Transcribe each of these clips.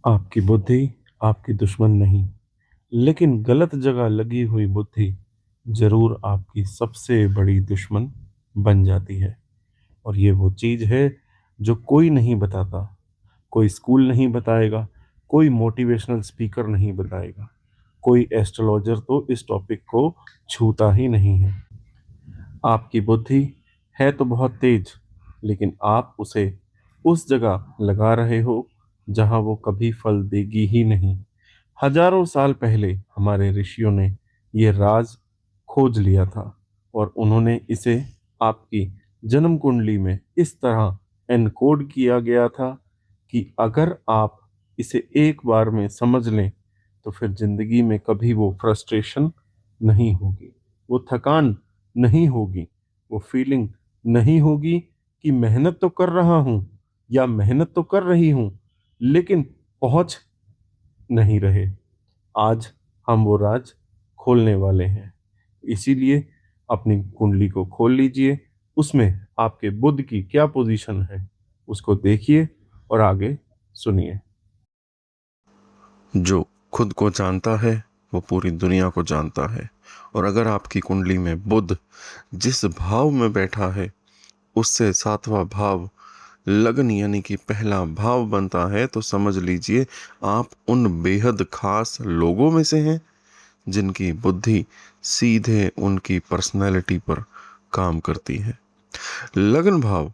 आपकी बुद्धि आपकी दुश्मन नहीं, लेकिन गलत जगह लगी हुई बुद्धि जरूर आपकी सबसे बड़ी दुश्मन बन जाती है। और ये वो चीज है जो कोई नहीं बताता, कोई स्कूल नहीं बताएगा, कोई मोटिवेशनल स्पीकर नहीं बताएगा, कोई एस्ट्रोलॉजर तो इस टॉपिक को छूता ही नहीं है। आपकी बुद्धि है तो बहुत तेज, लेकिन आप उसे उस जगह लगा रहे हो जहां वो कभी फल देगी ही नहीं। हजारों साल पहले हमारे ऋषियों ने ये राज खोज लिया था, और उन्होंने इसे आपकी जन्म कुंडली में इस तरह एनकोड किया गया था कि अगर आप इसे एक बार में समझ लें तो फिर जिंदगी में कभी वो फ्रस्ट्रेशन नहीं होगी, वो थकान नहीं होगी, वो फीलिंग नहीं होगी कि मेहनत तो कर रहा हूं या मेहनत तो कर रही हूं लेकिन पहुंच नहीं रहे। आज हम वो राज खोलने वाले हैं। इसीलिए अपनी कुंडली को खोल लीजिए, उसमें आपके बुध की क्या पोजीशन है उसको देखिए और आगे सुनिए। जो खुद को जानता है वो पूरी दुनिया को जानता है। और अगर आपकी कुंडली में बुध जिस भाव में बैठा है उससे सातवां भाव लगन यानी कि पहला भाव बनता है, तो समझ लीजिए आप उन बेहद खास लोगों में से हैं जिनकी बुद्धि सीधे उनकी पर्सनैलिटी पर काम करती है। लगन भाव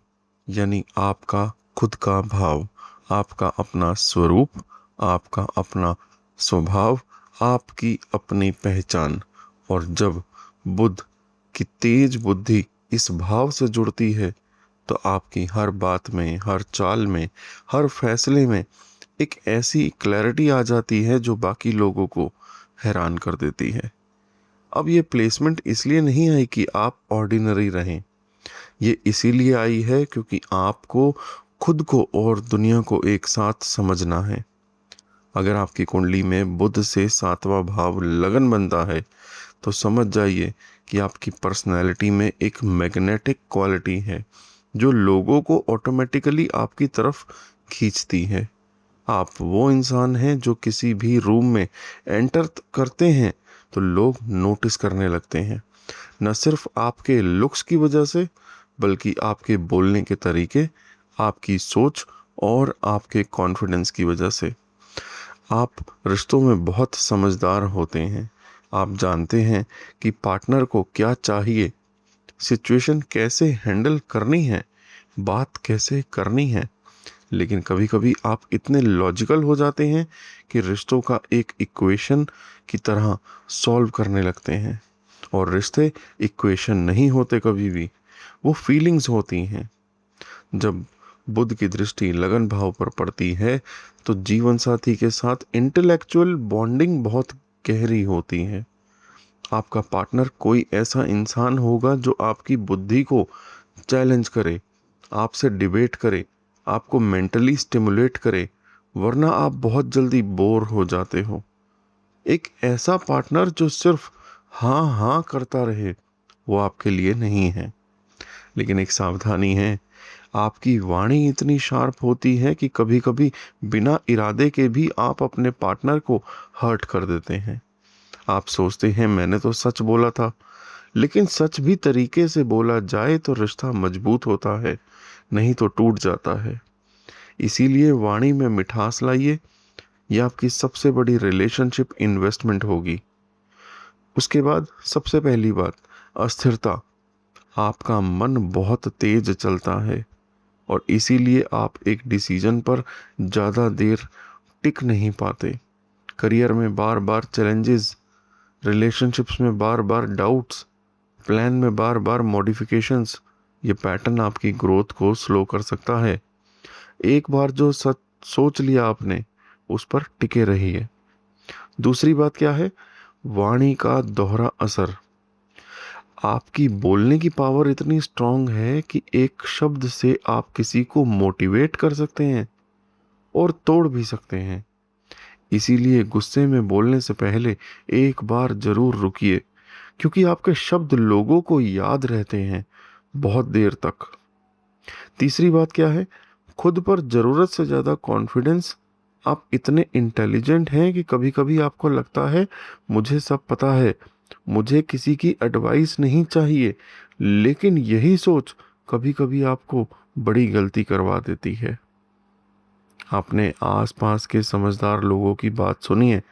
यानी आपका खुद का भाव, आपका अपना स्वरूप, आपका अपना स्वभाव, आपकी अपनी पहचान। और जब बुध की तेज बुद्धि इस भाव से जुड़ती है तो आपकी हर बात में, हर चाल में, हर फैसले में एक ऐसी क्लैरिटी आ जाती है जो बाकी लोगों को हैरान कर देती है। अब ये प्लेसमेंट इसलिए नहीं आई कि आप ऑर्डिनरी रहें, ये इसीलिए आई है क्योंकि आपको खुद को और दुनिया को एक साथ समझना है। अगर आपकी कुंडली में बुध से सातवां भाव लगन बनता है तो समझ जाइए कि आपकी पर्सनैलिटी में एक मैग्नेटिक क्वालिटी है जो लोगों को ऑटोमेटिकली आपकी तरफ खींचती है। आप वो इंसान हैं जो किसी भी रूम में एंटर करते हैं तो लोग नोटिस करने लगते हैं, न सिर्फ आपके लुक्स की वजह से बल्कि आपके बोलने के तरीके, आपकी सोच और आपके कॉन्फिडेंस की वजह से। आप रिश्तों में बहुत समझदार होते हैं। आप जानते हैं कि पार्टनर को क्या चाहिए, सिचुएशन कैसे हैंडल करनी है, बात कैसे करनी है। लेकिन कभी कभी आप इतने लॉजिकल हो जाते हैं कि रिश्तों का एक इक्वेशन की तरह सॉल्व करने लगते हैं। और रिश्ते इक्वेशन नहीं होते कभी भी, वो फीलिंग्स होती हैं। जब बुध की दृष्टि लगन भाव पर पड़ती है तो जीवन साथी के साथ इंटेलेक्चुअल बॉन्डिंग बहुत गहरी होती है। आपका पार्टनर कोई ऐसा इंसान होगा जो आपकी बुद्धि को चैलेंज करे, आपसे डिबेट करे, आपको मेंटली स्टिमुलेट करे, वरना आप बहुत जल्दी बोर हो जाते हो। एक ऐसा पार्टनर जो सिर्फ हाँ हाँ करता रहे वो आपके लिए नहीं है। लेकिन एक सावधानी है, आपकी वाणी इतनी शार्प होती है कि कभी कभी बिना इरादे के भी आप अपने पार्टनर को हर्ट कर देते हैं। आप सोचते हैं मैंने तो सच बोला था, लेकिन सच भी तरीके से बोला जाए तो रिश्ता मजबूत होता है, नहीं तो टूट जाता है। इसीलिए वाणी में मिठास लाइए, यह आपकी सबसे बड़ी रिलेशनशिप इन्वेस्टमेंट होगी। उसके बाद सबसे पहली बात, अस्थिरता। आपका मन बहुत तेज चलता है और इसीलिए आप एक डिसीजन पर ज़्यादा देर टिक नहीं पाते। करियर में बार बार चैलेंजेस, रिलेशनशिप्स में बार बार डाउट्स, प्लान में बार बार मॉडिफिकेशंस, ये पैटर्न आपकी ग्रोथ को स्लो कर सकता है। एक बार जो सच सोच लिया आपने उस पर टिके रहिए। दूसरी बात क्या है, वाणी का दोहरा असर। आपकी बोलने की पावर इतनी स्ट्रांग है कि एक शब्द से आप किसी को मोटिवेट कर सकते हैं और तोड़ भी सकते हैं। इसीलिए गुस्से में बोलने से पहले एक बार जरूर रुकिए, क्योंकि आपके शब्द लोगों को याद रहते हैं बहुत देर तक। तीसरी बात क्या है, खुद पर जरूरत से ज्यादा कॉन्फिडेंस आप इतने इंटेलिजेंट हैं कि कभी कभी आपको लगता है मुझे सब पता है, मुझे किसी की एडवाइस नहीं चाहिए। लेकिन यही सोच कभी कभी आपको बड़ी गलती करवा देती है। अपने आसपास के समझदार लोगों की बात सुनिए,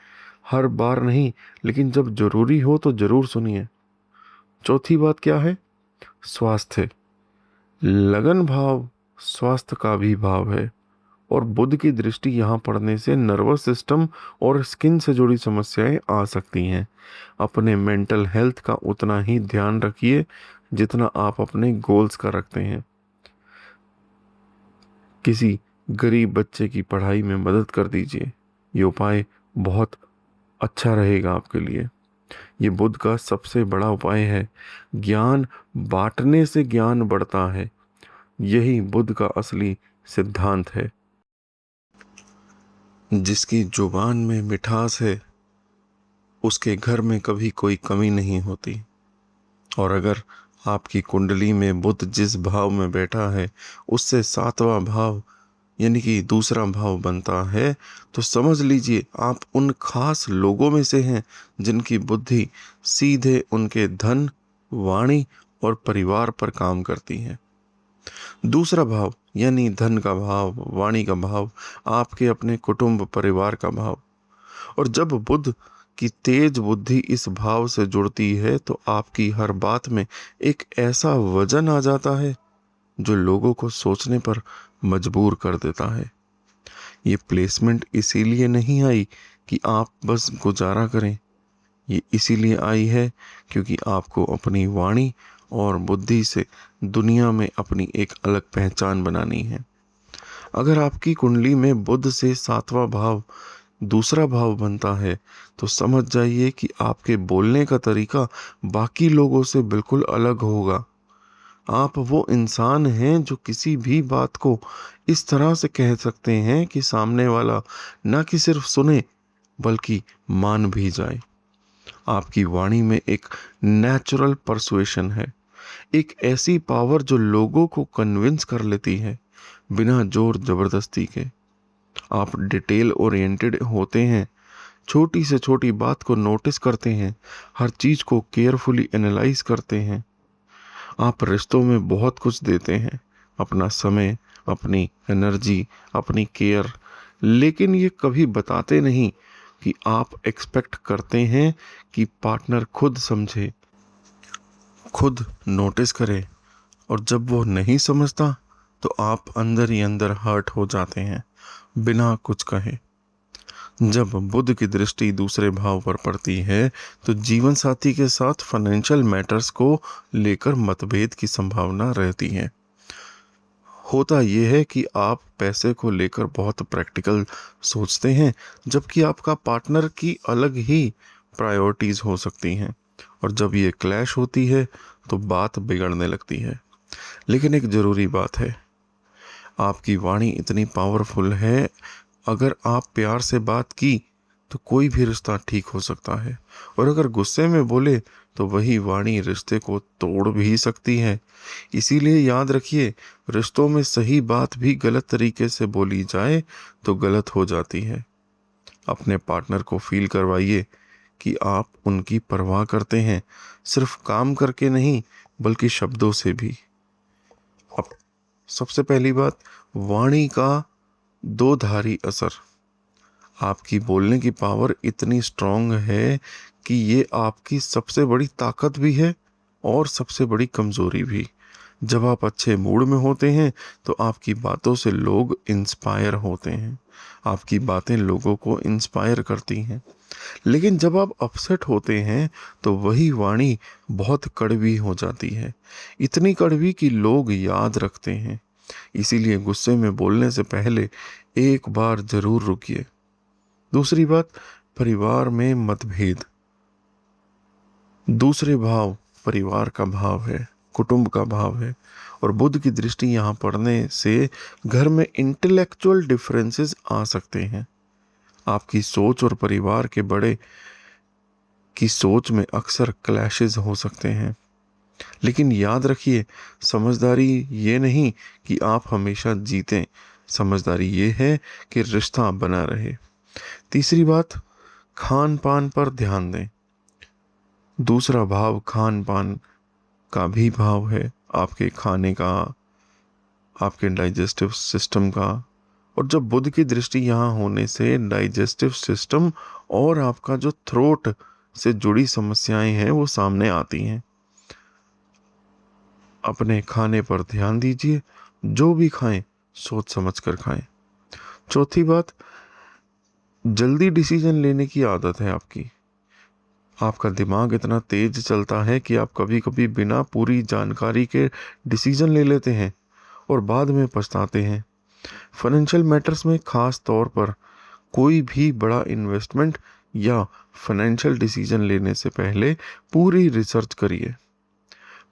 हर बार नहीं, लेकिन जब जरूरी हो तो जरूर सुनिए। चौथी बात क्या है? स्वास्थ्य। लगन भाव स्वास्थ्य का भी भाव है, और बुध की दृष्टि यहाँ पड़ने से नर्वस सिस्टम और स्किन से जुड़ी समस्याएं आ सकती हैं। अपने मेंटल हेल्थ का उतना ही ध्यान रखिए जितना आप अपने गोल्स का रखते हैं। किसी गरीब बच्चे की पढ़ाई में मदद कर दीजिए, ये उपाय बहुत अच्छा रहेगा आपके लिए। ये बुध का सबसे बड़ा उपाय है। ज्ञान बांटने से ज्ञान बढ़ता है, यही बुध का असली सिद्धांत है। जिसकी जुबान में मिठास है उसके घर में कभी कोई कमी नहीं होती। और अगर आपकी कुंडली में बुध जिस भाव में बैठा है उससे सातवां भाव यानी कि दूसरा भाव बनता है, तो समझ लीजिए आप उन खास लोगों में से हैं जिनकी बुद्धि सीधे उनके धन, वाणी और परिवार पर काम करती है। दूसरा भाव यानी धन का भाव, वाणी का भाव, आपके अपने कुटुंब परिवार का भाव। और जब बुध की तेज बुद्धि इस भाव से जुड़ती है तो आपकी हर बात में एक ऐसा वजन आ जाता है जो लोगों को सोचने पर मजबूर कर देता है। ये प्लेसमेंट इसीलिए नहीं आई कि आप बस गुजारा करें, ये इसीलिए आई है क्योंकि आपको अपनी वाणी और बुद्धि से दुनिया में अपनी एक अलग पहचान बनानी है। अगर आपकी कुंडली में बुध से सातवां भाव दूसरा भाव बनता है तो समझ जाइए कि आपके बोलने का तरीका बाकी लोगों से बिल्कुल अलग होगा। आप वो इंसान हैं जो किसी भी बात को इस तरह से कह सकते हैं कि सामने वाला ना कि सिर्फ सुने बल्कि मान भी जाए। आपकी वाणी में एक नेचुरल परसुएशन है, एक ऐसी पावर जो लोगों को कन्विंस कर लेती है बिना जोर जबरदस्ती के। आप डिटेल ओरिएंटेड होते हैं, छोटी से छोटी बात को नोटिस करते हैं, हर चीज को केयरफुली एनालाइज करते हैं। आप रिश्तों में बहुत कुछ देते हैं, अपना समय, अपनी एनर्जी, अपनी केयर, लेकिन ये कभी बताते नहीं कि आप एक्सपेक्ट करते हैं कि पार्टनर खुद समझे, खुद नोटिस करे। और जब वो नहीं समझता तो आप अंदर ही अंदर हर्ट हो जाते हैं बिना कुछ कहे। जब बुध की दृष्टि दूसरे भाव पर पड़ती है तो जीवन साथी के साथ फाइनेंशियल मैटर्स को लेकर मतभेद की संभावना रहती है। होता यह है कि आप पैसे को लेकर बहुत प्रैक्टिकल सोचते हैं, जबकि आपका पार्टनर की अलग ही प्रायोरिटीज हो सकती हैं। और जब ये क्लैश होती है तो बात बिगड़ने लगती है। लेकिन एक ज़रूरी बात है, आपकी वाणी इतनी पावरफुल है, अगर आप प्यार से बात की तो कोई भी रिश्ता ठीक हो सकता है, और अगर गुस्से में बोले तो वही वाणी रिश्ते को तोड़ भी सकती है। इसीलिए याद रखिए, रिश्तों में सही बात भी गलत तरीके से बोली जाए तो गलत हो जाती है। अपने पार्टनर को फील करवाइए कि आप उनकी परवाह करते हैं, सिर्फ काम करके नहीं बल्कि शब्दों से भी। अब सबसे पहली बात, वाणी का दो धारी असर। आपकी बोलने की पावर इतनी स्ट्रांग है कि ये आपकी सबसे बड़ी ताकत भी है और सबसे बड़ी कमजोरी भी। जब आप अच्छे मूड में होते हैं तो आपकी बातों से लोग इंस्पायर होते हैं, आपकी बातें लोगों को इंस्पायर करती हैं। लेकिन जब आप अपसेट होते हैं तो वही वाणी बहुत कड़वी हो जाती है, इतनी कड़वी कि लोग याद रखते हैं। इसीलिए गुस्से में बोलने से पहले एक बार जरूर रुकिए। दूसरी बात, परिवार में मतभेद। दूसरे भाव परिवार का भाव है, कुटुंब का भाव है, और बुध की दृष्टि यहाँ पड़ने से घर में इंटेलेक्चुअल डिफरेंसेस आ सकते हैं। आपकी सोच और परिवार के बड़े की सोच में अक्सर क्लैशेस हो सकते हैं। लेकिन याद रखिए, समझदारी ये नहीं कि आप हमेशा जीतें, समझदारी ये है कि रिश्ता बना रहे। तीसरी बात, खान पान पर ध्यान दें। दूसरा भाव खान पान का भी भाव है, आपके खाने का, आपके डाइजेस्टिव सिस्टम का। और जब बुध की दृष्टि यहाँ होने से डाइजेस्टिव सिस्टम और आपका जो थ्रोट से जुड़ी समस्याएं हैं वो सामने आती हैं। अपने खाने पर ध्यान दीजिए, जो भी खाएं सोच समझ कर खाएं। चौथी बात, जल्दी डिसीजन लेने की आदत है आपकी। आपका दिमाग इतना तेज चलता है कि आप कभी कभी बिना पूरी जानकारी के डिसीजन ले लेते हैं और बाद में पछताते हैं। फाइनेंशियल मैटर्स में खास तौर पर कोई भी बड़ा इन्वेस्टमेंट या फाइनेंशियल डिसीजन लेने से पहले पूरी रिसर्च करिए।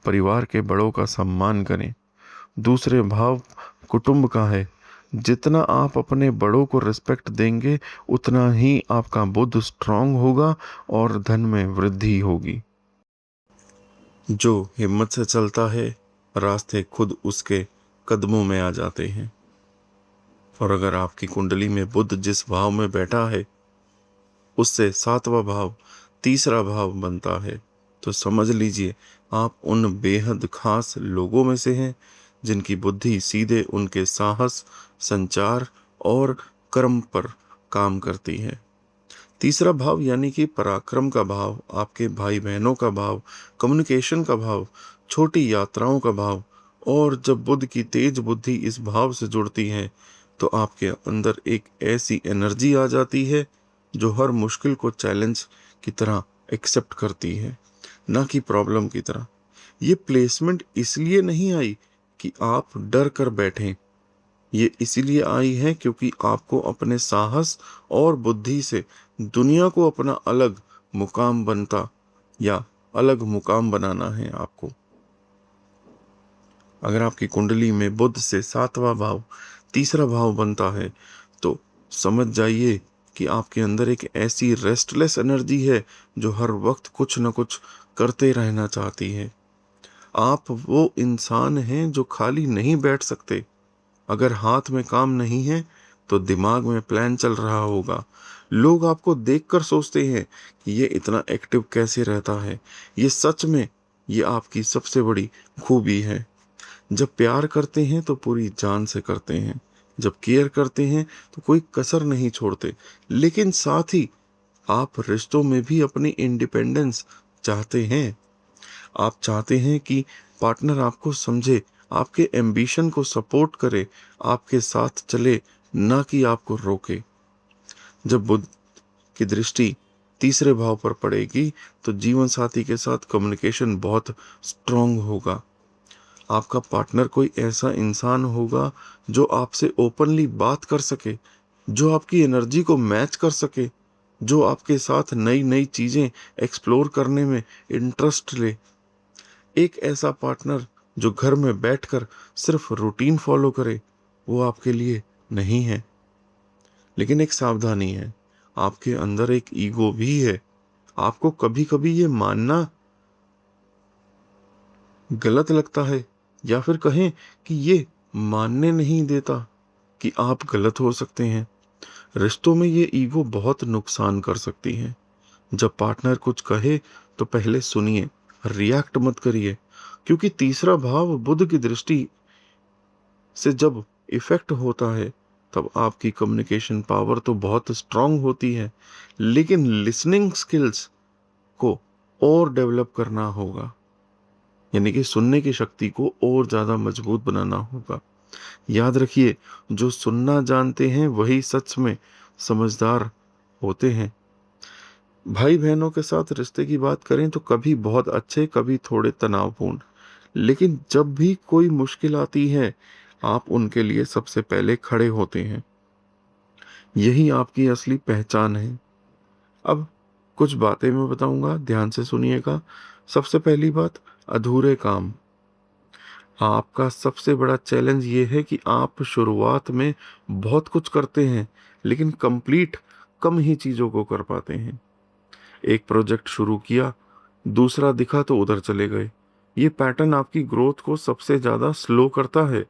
परिवार के बड़ों का सम्मान करें। दूसरे भाव कुटुंब का है। जितना आप अपने बड़ों को रिस्पेक्ट देंगे उतना ही आपका बुद्ध स्ट्रांग होगा और धन में वृद्धि होगी। जो हिम्मत से चलता है, रास्ते खुद उसके कदमों में आ जाते हैं। और अगर आपकी कुंडली में बुध जिस भाव में बैठा है उससे सातवां भाव तीसरा भाव बनता है, तो समझ लीजिए आप उन बेहद खास लोगों में से हैं जिनकी बुद्धि सीधे उनके साहस, संचार और कर्म पर काम करती है। तीसरा भाव यानी कि पराक्रम का भाव, आपके भाई बहनों का भाव, कम्युनिकेशन का भाव, छोटी यात्राओं का भाव। और जब बुध की तेज बुद्धि इस भाव से जुड़ती है तो आपके अंदर एक ऐसी एनर्जी आ जाती है जो हर मुश्किल को चैलेंज की तरह एक्सेप्ट करती है, ना कि प्रॉब्लम की तरह। ये प्लेसमेंट इसलिए नहीं आई कि आप डर कर बैठें, ये इसीलिए आई है क्योंकि आपको अपने साहस और बुद्धि से दुनिया को अपना अलग मुकाम बनता या अलग मुकाम बनाना है आपको। अगर आपकी कुंडली में बुध से सातवां भाव तीसरा भाव बनता है तो समझ जाइए कि आपके अंदर एक ऐसी रेस्टलेस एनर्जी है जो हर वक्त कुछ न कुछ करते रहना चाहती है। आप वो इंसान हैं जो खाली नहीं बैठ सकते। अगर हाथ में काम नहीं है तो दिमाग में प्लान चल रहा होगा। लोग आपको देखकर सोचते हैं कि ये इतना एक्टिव कैसे रहता है। ये सच में ये आपकी सबसे बड़ी खूबी है। जब प्यार करते हैं तो पूरी जान से करते हैं, जब केयर करते हैं तो कोई कसर नहीं छोड़ते। लेकिन साथ ही आप रिश्तों में भी अपनी इंडिपेंडेंस चाहते हैं। आप चाहते हैं कि पार्टनर आपको समझे, आपके एम्बिशन को सपोर्ट करे, आपके साथ चले, ना कि आपको रोके। जब बुध की दृष्टि तीसरे भाव पर पड़ेगी तो जीवन साथी के साथ कम्युनिकेशन बहुत स्ट्रांग होगा। आपका पार्टनर कोई ऐसा इंसान होगा जो आपसे ओपनली बात कर सके, जो आपकी एनर्जी को मैच कर सके, जो आपके साथ नई नई चीजें एक्सप्लोर करने में इंटरेस्ट ले। एक ऐसा पार्टनर जो घर में बैठकर सिर्फ रूटीन फॉलो करे, वो आपके लिए नहीं है। लेकिन एक सावधानी है, आपके अंदर एक ईगो भी है। आपको कभी कभी ये मानना गलत लगता है, या फिर कहें कि ये मानने नहीं देता कि आप गलत हो सकते हैं। रिश्तों में ये ईगो बहुत नुकसान कर सकती है। जब पार्टनर कुछ कहे तो पहले सुनिए, रिएक्ट मत करिए। क्योंकि तीसरा भाव बुध की दृष्टि से जब इफेक्ट होता है तब आपकी कम्युनिकेशन पावर तो बहुत स्ट्रांग होती है, लेकिन लिसनिंग स्किल्स को और डेवलप करना होगा। यानी कि सुनने की शक्ति को और ज्यादा मजबूत बनाना होगा। याद रखिए, जो सुनना जानते हैं वही सच में समझदार होते हैं। भाई बहनों के साथ रिश्ते की बात करें तो कभी बहुत अच्छे, कभी थोड़े तनावपूर्ण। लेकिन जब भी कोई मुश्किल आती है आप उनके लिए सबसे पहले खड़े होते हैं। यही आपकी असली पहचान है। अब कुछ बातें मैं बताऊंगा, ध्यान से सुनिएगा। सबसे पहली बात, अधूरे काम। आपका सबसे बड़ा चैलेंज ये है कि आप शुरुआत में बहुत कुछ करते हैं लेकिन कंप्लीट कम ही चीज़ों को कर पाते हैं। एक प्रोजेक्ट शुरू किया, दूसरा दिखा तो उधर चले गए। ये पैटर्न आपकी ग्रोथ को सबसे ज़्यादा स्लो करता है।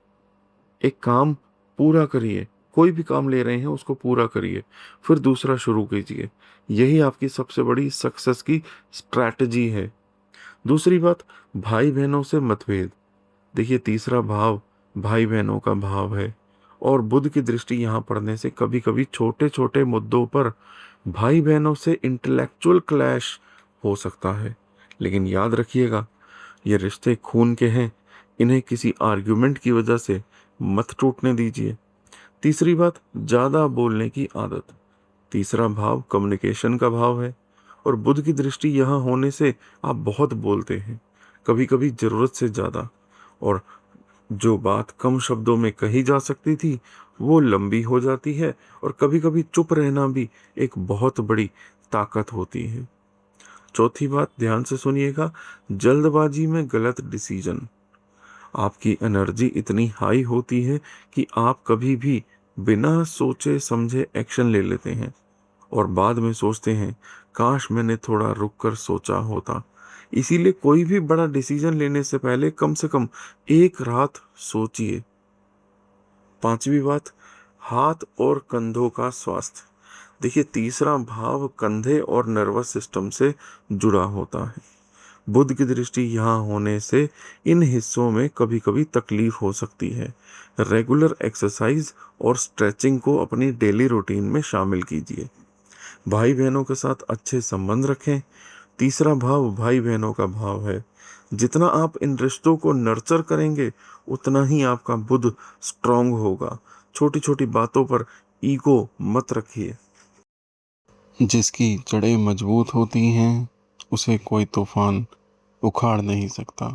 एक काम पूरा करिए। कोई भी काम ले रहे हैं उसको पूरा करिए, फिर दूसरा शुरू कीजिए। यही आपकी सबसे बड़ी सक्सेस की स्ट्रैटेजी है। दूसरी बात, भाई बहनों से मतभेद। देखिए, तीसरा भाव भाई बहनों का भाव है, और बुध की दृष्टि यहाँ पड़ने से कभी कभी छोटे छोटे मुद्दों पर भाई बहनों से इंटेलेक्चुअल क्लैश हो सकता है। लेकिन याद रखिएगा, ये रिश्ते खून के हैं, इन्हें किसी आर्ग्यूमेंट की वजह से मत टूटने दीजिए। तीसरी बात, ज्यादा बोलने की आदत। तीसरा भाव कम्युनिकेशन का भाव है, और बुध की दृष्टि यहाँ होने से आप बहुत बोलते हैं, कभी कभी जरूरत से ज्यादा। और जो बात कम शब्दों में कही जा सकती थी वो लंबी हो जाती है, और कभी कभी चुप रहना भी एक बहुत बड़ी ताकत होती है। चौथी बात, ध्यान से सुनिएगा, जल्दबाजी में गलत डिसीजन। आपकी एनर्जी इतनी हाई होती है कि आप कभी भी बिना सोचे समझे एक्शन ले लेते हैं, और बाद में सोचते हैं काश मैंने थोड़ा रुक कर सोचा होता। इसीलिए कोई भी बड़ा डिसीजन लेने से पहले कम से कम एक रात सोचिए। पांचवी बात, हाथ और कंधों का स्वास्थ्य। देखिए, तीसरा भाव कंधे और नर्वस सिस्टम से जुड़ा होता है। बुध की दृष्टि यहाँ होने से इन हिस्सों में कभी कभी तकलीफ हो सकती है। रेगुलर एक्सरसाइज और स्ट्रेचिंग को अपनी डेली रूटीन में शामिल कीजिए। भाई बहनों के साथ अच्छे संबंध रखें। तीसरा भाव भाई बहनों का भाव है। जितना आप इन रिश्तों को नर्चर करेंगे, उतना ही आपका बुध स्ट्रांग होगा। छोटी छोटी बातों पर ईगो मत रखिए। जिसकी जड़ें मजबूत होती हैं उसे कोई तूफान उखाड़ नहीं सकता।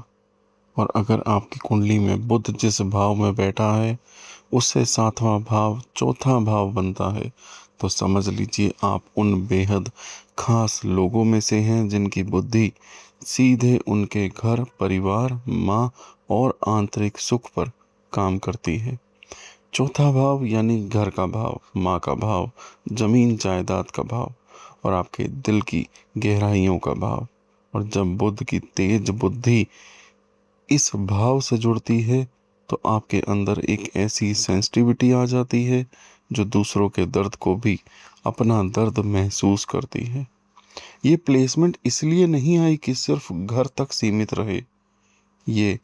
और अगर आपकी कुंडली में बुध जिस भाव में बैठा है उससे सातवां भाव चौथा भाव बनता है, तो समझ लीजिए आप उन बेहद खास लोगों में से हैं जिनकी बुद्धि सीधे उनके घर, परिवार, माँ और आंतरिक सुख पर काम करती है। चौथा भाव यानी घर का भाव, माँ का भाव, जमीन जायदाद का भाव और आपके दिल की गहराइयों का भाव। और जब बुध की तेज बुद्धि इस भाव से जुड़ती है तो आपके अंदर एक ऐसी सेंसिटिविटी आ जाती है जो दूसरों के दर्द को भी अपना दर्द महसूस करती है। ये प्लेसमेंट इसलिए नहीं आई कि सिर्फ घर तक सीमित रहे, ये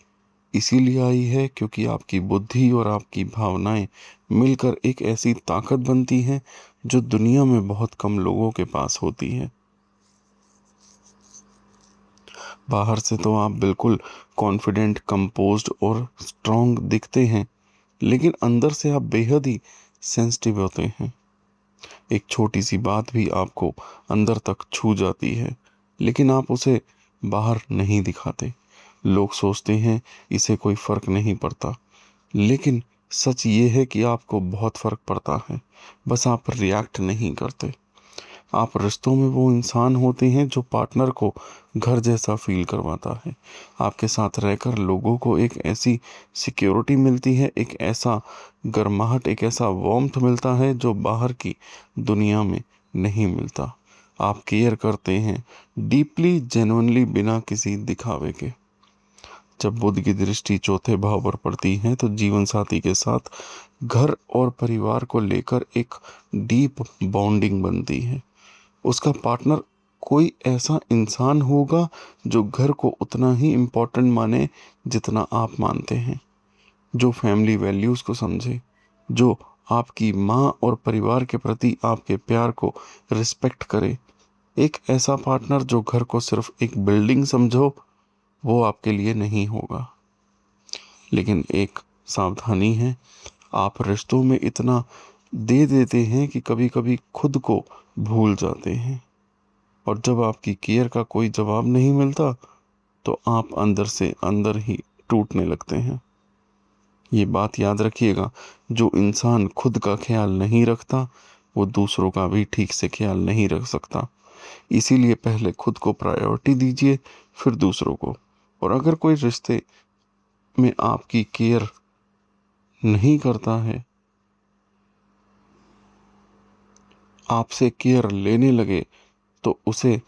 इसीलिए आई है क्योंकि आपकी बुद्धि और आपकी भावनाएं मिलकर एक ऐसी ताकत बनती हैं जो दुनिया में बहुत कम लोगों के पास होती है। बाहर से तो आप बिल्कुल कॉन्फिडेंट, कंपोज्ड और स्ट्रांग दिखते हैं, लेकिन अंदर से आप बेहद ही सेंसिटिव होते हैं। एक छोटी सी बात भी आपको अंदर तक छू जाती है, लेकिन आप उसे बाहर नहीं दिखाते। लोग सोचते हैं इसे कोई फर्क नहीं पड़ता, लेकिन सच ये है कि आपको बहुत फर्क पड़ता है, बस आप रिएक्ट नहीं करते। आप रिश्तों में वो इंसान होते हैं जो पार्टनर को घर जैसा फील करवाता है। आपके साथ रहकर लोगों को एक ऐसी सिक्योरिटी मिलती है, एक ऐसा गर्माहट, एक ऐसा वार्मथ मिलता है जो बाहर की दुनिया में नहीं मिलता। आप केयर करते हैं डीपली, जेन्युइनली, बिना किसी दिखावे के। जब बुध की दृष्टि चौथे भाव पर पड़ती है तो जीवन साथी के साथ घर और परिवार को लेकर एक डीप बॉन्डिंग बनती है। उसका पार्टनर कोई ऐसा इंसान होगा जो घर को उतना ही इम्पोर्टेंट माने जितना आप मानते हैं, जो फैमिली वैल्यूज़ को समझे, जो आपकी माँ और परिवार के प्रति आपके प्यार को रिस्पेक्ट करे। एक ऐसा पार्टनर जो घर को सिर्फ एक बिल्डिंग समझो, वो आपके लिए नहीं होगा। लेकिन एक सावधानी है, आप रिश्तों में इतना दे देते हैं कि कभी कभी खुद को भूल जाते हैं, और जब आपकी केयर का कोई जवाब नहीं मिलता तो आप अंदर से अंदर ही टूटने लगते हैं। ये बात याद रखिएगा, जो इंसान खुद का ख्याल नहीं रखता वो दूसरों का भी ठीक से ख्याल नहीं रख सकता। इसीलिए पहले खुद को प्रायोरिटी दीजिए, फिर दूसरों को। और अगर कोई रिश्ते में आपकी केयर नहीं करता है, आपसे केयर लेने लगे, तो उसे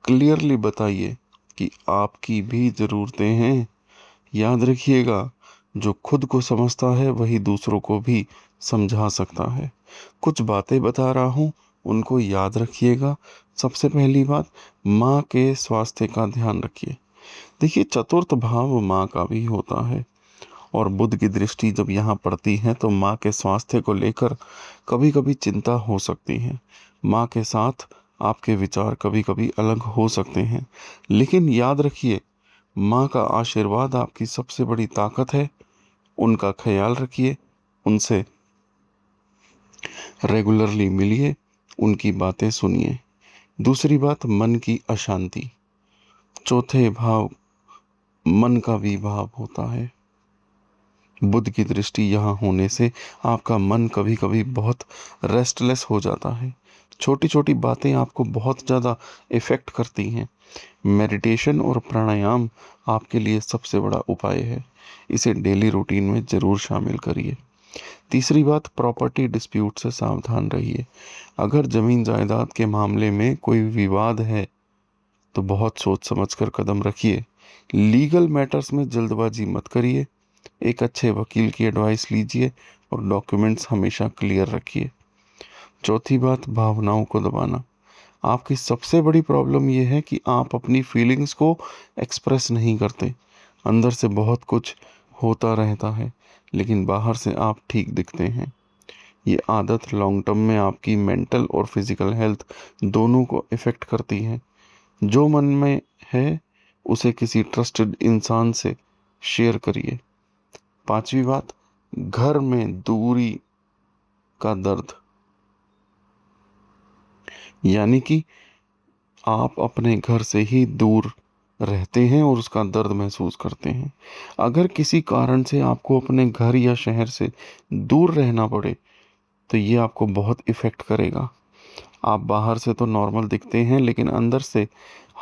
क्लियरली बताइए कि आपकी भी ज़रूरतें हैं। याद रखिएगा, जो खुद को समझता है वही दूसरों को भी समझा सकता है। कुछ बातें बता रहा हूँ, उनको याद रखिएगा। सबसे पहली बात, माँ के स्वास्थ्य का ध्यान रखिए। देखिए, चतुर्थ भाव माँ का भी होता है, और बुध की दृष्टि जब यहाँ पड़ती है तो माँ के स्वास्थ्य को लेकर कभी कभी चिंता हो सकती है। माँ के साथ आपके विचार कभी कभी अलग हो सकते हैं, लेकिन याद रखिए, माँ का आशीर्वाद आपकी सबसे बड़ी ताकत है। उनका ख्याल रखिए, उनसे रेगुलरली मिलिए, उनकी बातें सुनिए। दूसरी बात, मन की अशांति। चौथे भाव मन का भी भाव होता है। बुध की दृष्टि यहाँ होने से आपका मन कभी कभी बहुत रेस्टलेस हो जाता है। छोटी छोटी बातें आपको बहुत ज़्यादा इफ़ेक्ट करती हैं। मेडिटेशन और प्राणायाम आपके लिए सबसे बड़ा उपाय है। इसे डेली रूटीन में ज़रूर शामिल करिए। तीसरी बात, प्रॉपर्टी डिस्प्यूट से सावधान रहिए। अगर ज़मीन जायदाद के मामले में कोई विवाद है तो बहुत सोच समझ कर कदम रखिए। लीगल मैटर्स में जल्दबाजी मत करिए। एक अच्छे वकील की एडवाइस लीजिए और डॉक्यूमेंट्स हमेशा क्लियर रखिए। चौथी बात, भावनाओं को दबाना। आपकी सबसे बड़ी प्रॉब्लम यह है कि आप अपनी फीलिंग्स को एक्सप्रेस नहीं करते। अंदर से बहुत कुछ होता रहता है, लेकिन बाहर से आप ठीक दिखते हैं। ये आदत लॉन्ग टर्म में आपकी मेंटल और फिजिकल हेल्थ दोनों को इफ़ेक्ट करती है। जो मन में है उसे किसी ट्रस्टेड इंसान से शेयर करिए। पांचवी बात, घर में दूरी का दर्द। यानी कि आप अपने घर से ही दूर रहते हैं और उसका दर्द महसूस करते हैं। अगर किसी कारण से आपको अपने घर या शहर से दूर रहना पड़े तो ये आपको बहुत इफ़ेक्ट करेगा। आप बाहर से तो नॉर्मल दिखते हैं, लेकिन अंदर से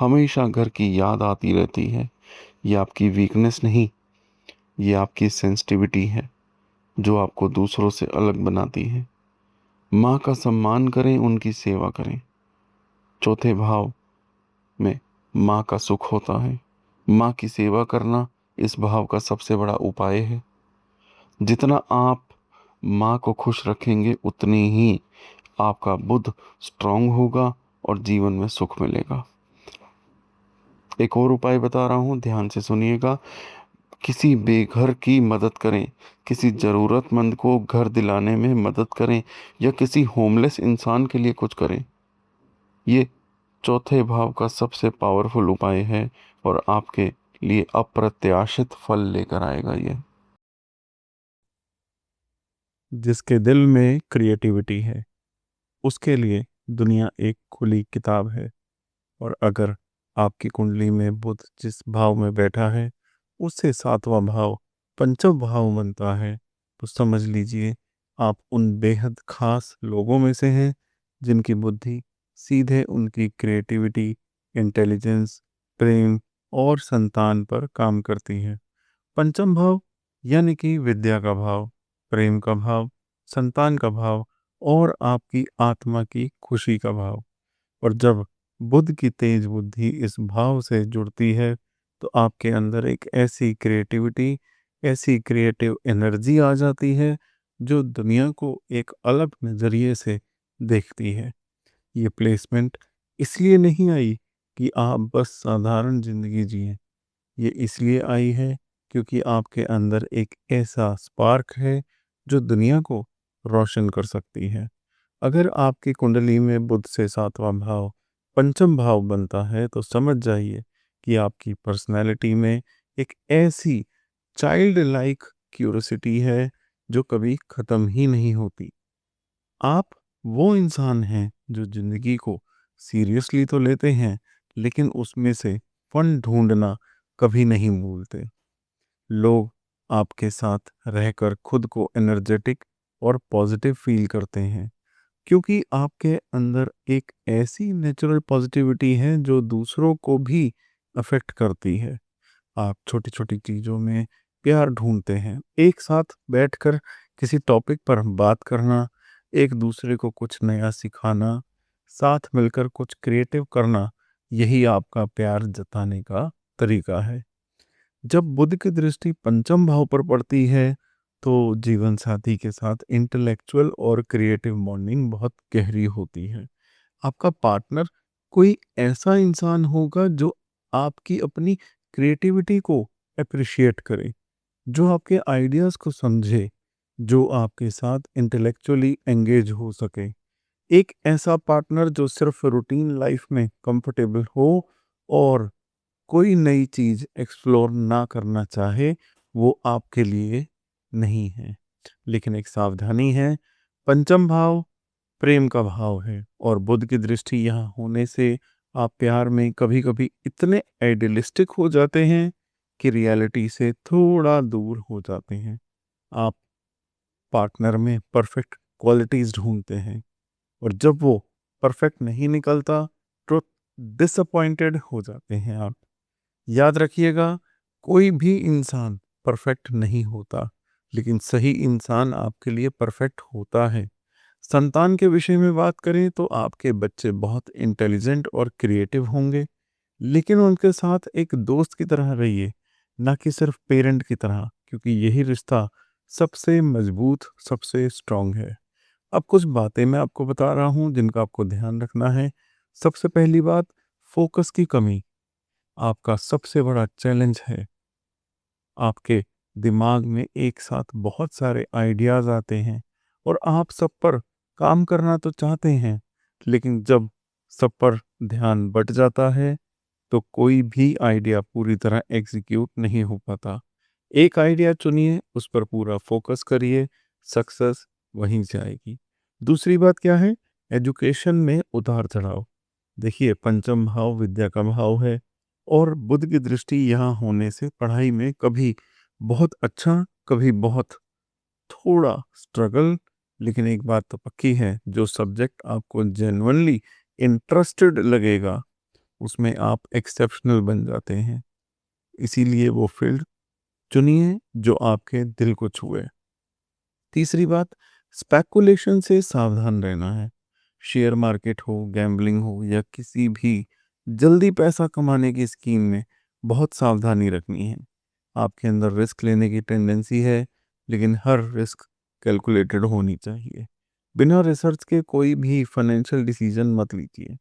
हमेशा घर की याद आती रहती है। ये आपकी वीकनेस नहीं, ये आपकी सेंसिटिविटी है जो आपको दूसरों से अलग बनाती है। माँ का सम्मान करें, उनकी सेवा करें। चौथे भाव में माँ का सुख होता है। माँ की सेवा करना इस भाव का सबसे बड़ा उपाय है। जितना आप माँ को खुश रखेंगे, उतनी ही आपका बुद्ध स्ट्रांग होगा और जीवन में सुख मिलेगा। एक और उपाय बता रहा हूँ, ध्यान से सुनिएगा। किसी बेघर की मदद करें, किसी ज़रूरतमंद को घर दिलाने में मदद करें, या किसी होमलेस इंसान के लिए कुछ करें। ये चौथे भाव का सबसे पावरफुल उपाय है और आपके लिए अप्रत्याशित फल लेकर आएगा ये। जिसके दिल में क्रिएटिविटी है उसके लिए दुनिया एक खुली किताब है। और अगर आपकी कुंडली में बुध जिस भाव में बैठा है उससे सातवां भाव पंचम भाव बनता है, तो समझ लीजिए आप उन बेहद खास लोगों में से हैं जिनकी बुद्धि सीधे उनकी क्रिएटिविटी, इंटेलिजेंस, प्रेम और संतान पर काम करती है। पंचम भाव यानी कि विद्या का भाव, प्रेम का भाव, संतान का भाव और आपकी आत्मा की खुशी का भाव। और जब बुध की तेज बुद्धि इस भाव से जुड़ती है तो आपके अंदर एक ऐसी क्रिएटिविटी, ऐसी क्रिएटिव एनर्जी आ जाती है जो दुनिया को एक अलग नज़रिए से देखती है। ये प्लेसमेंट इसलिए नहीं आई कि आप बस साधारण जिंदगी जिए, ये इसलिए आई है क्योंकि आपके अंदर एक ऐसा स्पार्क है जो दुनिया को रोशन कर सकती है। अगर आपकी कुंडली में बुध से सातवां भाव पंचम भाव बनता है तो समझ जाइए कि आपकी पर्सनैलिटी में एक ऐसी चाइल्ड लाइक क्यूरोसिटी है जो कभी ख़त्म ही नहीं होती। आप वो इंसान हैं जो ज़िंदगी को सीरियसली तो लेते हैं, लेकिन उसमें से फन ढूंढना कभी नहीं भूलते। लोग आपके साथ रहकर खुद को एनर्जेटिक और पॉजिटिव फील करते हैं क्योंकि आपके अंदर एक ऐसी नेचुरल पॉजिटिविटी है जो दूसरों को भी अफेक्ट करती है। आप छोटी छोटी चीज़ों में प्यार ढूंढते हैं। एक साथ बैठकर किसी टॉपिक पर बात करना, एक दूसरे को कुछ नया सिखाना, साथ मिलकर कुछ क्रिएटिव करना, यही आपका प्यार जताने का तरीका है। जब बुध की दृष्टि पंचम भाव पर पड़ती है तो जीवन साथी के साथ इंटेलेक्चुअल और क्रिएटिव बॉन्डिंग बहुत गहरी होती है। आपका पार्टनर कोई ऐसा इंसान होगा जो आपकी अपनी क्रिएटिविटी को अप्रिशिएट करे, जो आपके आइडियाज़ को समझे, जो आपके साथ इंटेलेक्चुअली एंगेज हो सके। एक ऐसा पार्टनर जो सिर्फ रूटीन लाइफ में कंफर्टेबल हो और कोई नई चीज़ एक्सप्लोर ना करना चाहे, वो आपके लिए नहीं है। लेकिन एक सावधानी है, पंचम भाव प्रेम का भाव है और बुध की दृष्टि यहाँ होने से आप प्यार में कभी-कभी इतने आइडियलिस्टिक हो जाते हैं कि रियलिटी से थोड़ा दूर हो जाते हैं। आप पार्टनर में परफेक्ट क्वालिटीज़ ढूँढते हैं और जब वो परफेक्ट नहीं निकलता तो डिसअपॉइंटेड हो जाते हैं आप। याद रखिएगा, कोई भी इंसान परफेक्ट नहीं होता, लेकिन सही इंसान आपके लिए परफेक्ट होता है। संतान के विषय में बात करें तो आपके बच्चे बहुत इंटेलिजेंट और क्रिएटिव होंगे, लेकिन उनके साथ एक दोस्त की तरह रहिए, ना कि सिर्फ पेरेंट की तरह, क्योंकि यही रिश्ता सबसे मजबूत, सबसे स्ट्रांग है। अब कुछ बातें मैं आपको बता रहा हूँ जिनका आपको ध्यान रखना है। सबसे पहली बात, फोकस की कमी आपका सबसे बड़ा चैलेंज है। आपके दिमाग में एक साथ बहुत सारे आइडियाज़ आते हैं और आप सब पर काम करना तो चाहते हैं, लेकिन जब सब पर ध्यान बट जाता है, तो कोई भी आइडिया पूरी तरह एग्ज़ीक्यूट नहीं हो पाता। एक आइडिया चुनिए, उस पर पूरा फ़ोकस करिए, सक्सेस वहीं से आएगी। दूसरी बात क्या है? एजुकेशन में उतार-चढ़ाव। देखिए, पंचम भाव विद्या का भाव है और बुध की दृष्टि यहाँ होने से पढ़ाई में कभी बहुत अच्छा, कभी बहुत थोड़ा स्ट्रगल, लेकिन एक बात तो पक्की है, जो सब्जेक्ट आपको जेन्युइनली इंटरेस्टेड लगेगा, उसमें आप एक्सेप्शनल बन जाते हैं। इसीलिए वो फील्ड चुनिए जो आपके दिल को छुए। तीसरी बात, स्पेकुलेशन से सावधान रहना है। शेयर मार्केट हो, गैम्बलिंग हो या किसी भी जल्दी पैसा कमाने की स्कीम में बहुत सावधानी रखनी है। आपके अंदर रिस्क लेने की टेंडेंसी है, लेकिन हर रिस्क कैलकुलेटेड होनी चाहिए। बिना रिसर्च के कोई भी फाइनेंशियल डिसीजन मत लीजिए।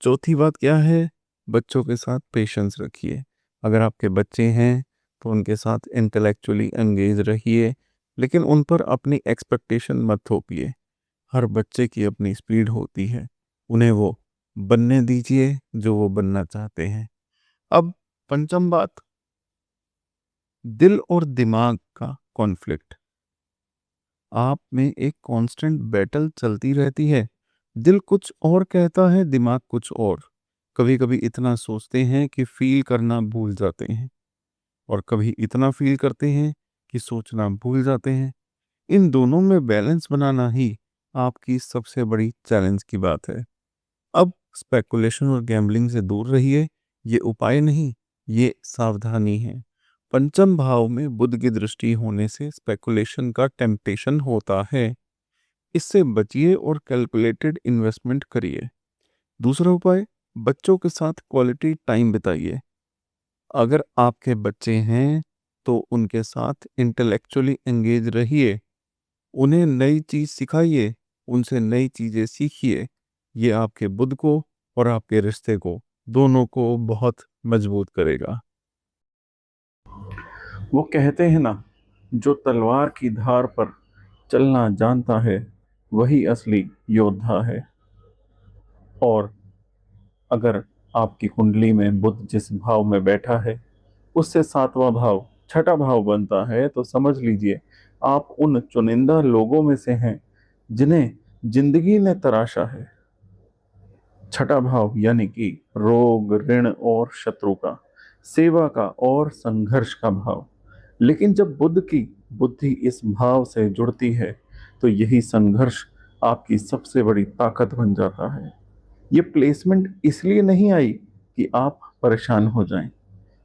चौथी बात क्या है? बच्चों के साथ पेशेंस रखिए। अगर आपके बच्चे हैं, तो उनके साथ इंटेलेक्चुअली एंगेज रहिए, लेकिन उन पर अपनी एक्सपेक्टेशन मत थोपिए। हर बच्चे की अपनी स्पीड होती है। उन्हें वो बनने दीजिए जो वो बनना चाहते हैं। अब पंचम बात, दिल और दिमाग का कॉन्फ्लिक्ट। आप में एक कांस्टेंट बैटल चलती रहती है। दिल कुछ और कहता है, दिमाग कुछ और। कभी-कभी इतना सोचते हैं कि फ़ील करना भूल जाते हैं और कभी इतना फ़ील करते हैं कि सोचना भूल जाते हैं। इन दोनों में बैलेंस बनाना ही आपकी सबसे बड़ी चैलेंज की बात है। अब स्पेकुलेशन और गैम्बलिंग से दूर रहिए। ये उपाय नहीं, ये सावधानी है। पंचम भाव में बुध की दृष्टि होने से स्पेकुलेशन का टेम्पटेशन होता है। इससे बचिए और कैलकुलेटेड इन्वेस्टमेंट करिए। दूसरा उपाय, बच्चों के साथ क्वालिटी टाइम बिताइए। अगर आपके बच्चे हैं, तो उनके साथ इंटेलेक्चुअली एंगेज रहिए। उन्हें नई चीज़ सिखाइए, उनसे नई चीज़ें सीखिए। ये आपके बुद्ध को और आपके रिश्ते को, दोनों को बहुत मजबूत करेगा। वो कहते हैं ना, जो तलवार की धार पर चलना जानता है वही असली योद्धा है। और अगर आपकी कुंडली में बुध जिस भाव में बैठा है, उससे सातवां भाव छठा भाव बनता है, तो समझ लीजिए आप उन चुनिंदा लोगों में से हैं जिन्हें जिंदगी ने तराशा है। छठा भाव यानी कि रोग, ऋण और शत्रु का, सेवा का और संघर्ष का भाव। लेकिन जब बुद्ध की बुद्धि इस भाव से जुड़ती है, तो यही संघर्ष आपकी सबसे बड़ी ताकत बन जाता है। ये प्लेसमेंट इसलिए नहीं आई कि आप परेशान हो जाएं,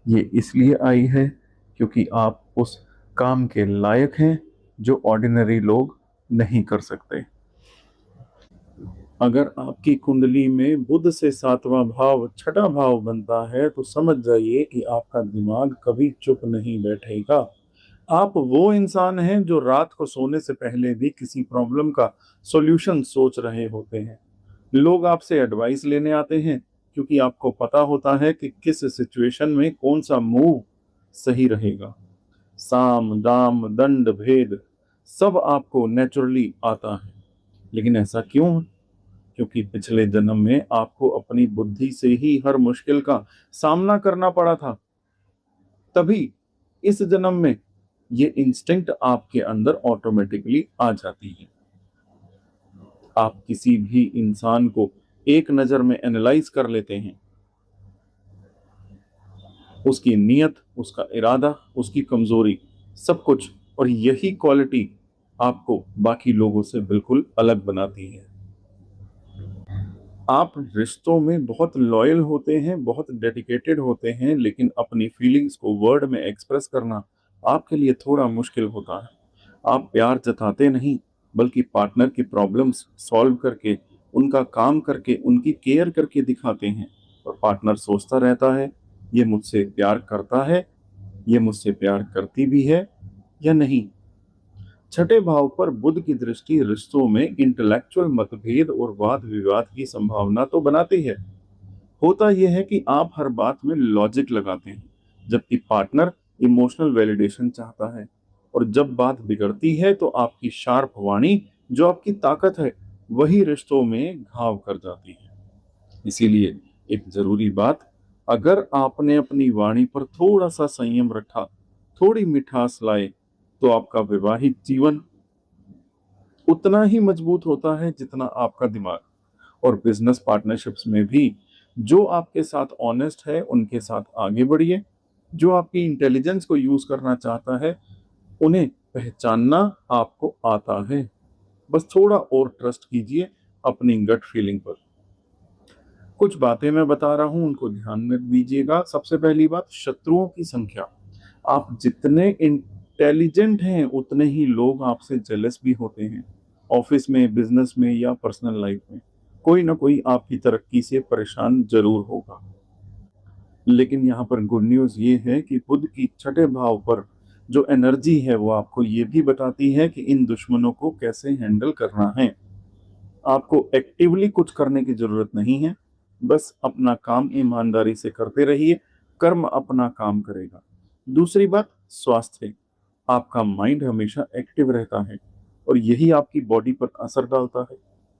ये इसलिए आई है क्योंकि आप उस काम के लायक हैं जो ऑर्डिनरी लोग नहीं कर सकते। अगर आपकी कुंडली में बुध से सातवां भाव छठा भाव बनता है, तो समझ जाइए कि आपका दिमाग कभी चुप नहीं बैठेगा। आप वो इंसान हैं जो रात को सोने से पहले भी किसी प्रॉब्लम का सॉल्यूशन सोच रहे होते हैं। लोग आपसे एडवाइस लेने आते हैं क्योंकि आपको पता होता है कि किस सिचुएशन में कौन सा मूव सही रहेगा। साम, दाम, दंड, भेद सब आपको नेचुरली आता है। लेकिन ऐसा क्यों है? क्योंकि पिछले जन्म में आपको अपनी बुद्धि से ही हर मुश्किल का सामना करना पड़ा था। तभी इस जन्म में ये इंस्टिंक्ट आपके अंदर ऑटोमेटिकली आ जाती है। आप किसी भी इंसान को एक नजर में एनालाइज कर लेते हैं, उसकी नीयत, उसका इरादा, उसकी कमजोरी, सब कुछ। और यही क्वालिटी आपको बाकी लोगों से बिल्कुल अलग बनाती है। आप रिश्तों में बहुत लॉयल होते हैं, बहुत डेडिकेटेड होते हैं, लेकिन अपनी फीलिंग्स को वर्ड में एक्सप्रेस करना आपके लिए थोड़ा मुश्किल होता है। आप प्यार जताते नहीं, बल्कि पार्टनर की प्रॉब्लम्स सॉल्व करके, उनका काम करके, उनकी केयर करके दिखाते हैं। और पार्टनर सोचता रहता है, ये मुझसे प्यार करता है, ये मुझसे प्यार करती भी है या नहीं। छठे भाव पर बुध की दृष्टि रिश्तों में इंटेलेक्चुअल मतभेद और वाद विवाद की संभावना तो बनाती है। होता यह है कि आप हर बात में लॉजिक लगाते हैं, जबकि पार्टनर इमोशनल वैलिडेशन चाहता है। और जब बात बिगड़ती है तो आपकी शार्प वाणी, जो आपकी ताकत है, वही रिश्तों में घाव कर जाती है। इसीलिए एक जरूरी बात, अगर आपने अपनी वाणी पर थोड़ा सा संयम रखा, थोड़ी मिठास लाए, तो आपका वैवाहिक जीवन उतना ही मजबूत होता है जितना आपका दिमाग। और बिजनेस पार्टनरशिप्स में भी जो आपके साथ ऑनेस्ट है, उनके साथ आगे बढ़िए। जो आपकी इंटेलिजेंस को यूज करना चाहता है, उन्हें पहचानना आपको आता है। बस थोड़ा और ट्रस्ट कीजिए अपनी गट फीलिंग पर। कुछ बातें मैं बता रहा हूं, उनको ध्यान में दीजिएगा। सबसे पहली बात, शत्रुओं की संख्या। आप जितने इंटेलिजेंट हैं, उतने ही लोग आपसे जेलस भी होते हैं। ऑफिस में, बिजनेस में या पर्सनल लाइफ में कोई ना कोई आपकी तरक्की से परेशान जरूर होगा। लेकिन यहाँ पर गुड न्यूज ये है कि बुध की छठे भाव पर जो एनर्जी है, वो आपको ये भी बताती है कि इन दुश्मनों को कैसे हैंडल करना है। आपको एक्टिवली कुछ करने की जरूरत नहीं है, बस अपना काम ईमानदारी से करते रहिए, कर्म अपना काम करेगा। दूसरी बात, स्वास्थ्य। आपका माइंड हमेशा एक्टिव रहता है और यही आपकी बॉडी पर असर डालता है।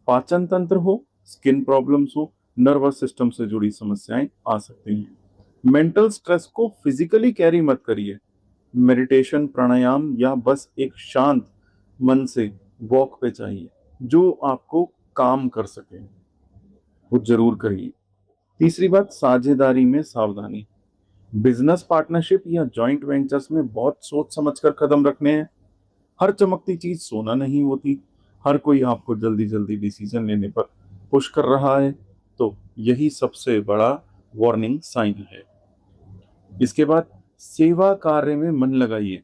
पाचन तंत्र हो, स्किन प्रॉब्लम्स हो, नर्वस सिस्टम से जुड़ी समस्याएं आ सकती हैं। मेंटल स्ट्रेस को फिजिकली कैरी मत करिए। मेडिटेशन, प्राणायाम या बस एक शांत मन से वॉक पे चाहिए, जो आपको काम कर सके, वो जरूर करिए। तीसरी बात, साझेदारी में सावधानी। बिजनेस पार्टनरशिप या जॉइंट वेंचर्स में बहुत सोच समझकर कदम रखने हैं। हर चमकती चीज सोना नहीं होती। हर कोई आपको जल्दी जल्दी डिसीजन लेने पर पुश कर रहा है, तो यही सबसे बड़ा वार्निंग साइन है। इसके बाद, सेवा कार्य में मन लगाइए।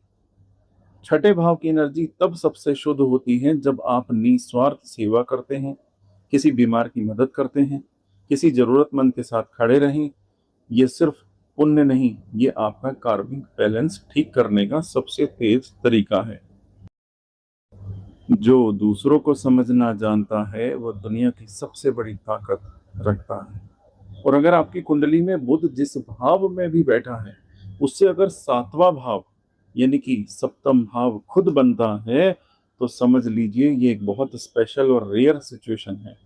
छठे भाव की एनर्जी तब सबसे शुद्ध होती है जब आप निस्वार्थ सेवा करते हैं, किसी बीमार की मदद करते हैं, किसी जरूरतमंद के साथ खड़े रहें। ये सिर्फ पुण्य नहीं, ये आपका कार्मिक बैलेंस ठीक करने का सबसे तेज तरीका है। जो दूसरों को समझना जानता है, वो दुनिया की सबसे बड़ी ताकत रखता है। और अगर आपकी कुंडली में बुध जिस भाव में भी बैठा है, उससे अगर सातवां भाव यानी कि सप्तम भाव खुद बनता है, तो समझ लीजिए ये एक बहुत स्पेशल और रेयर सिचुएशन है।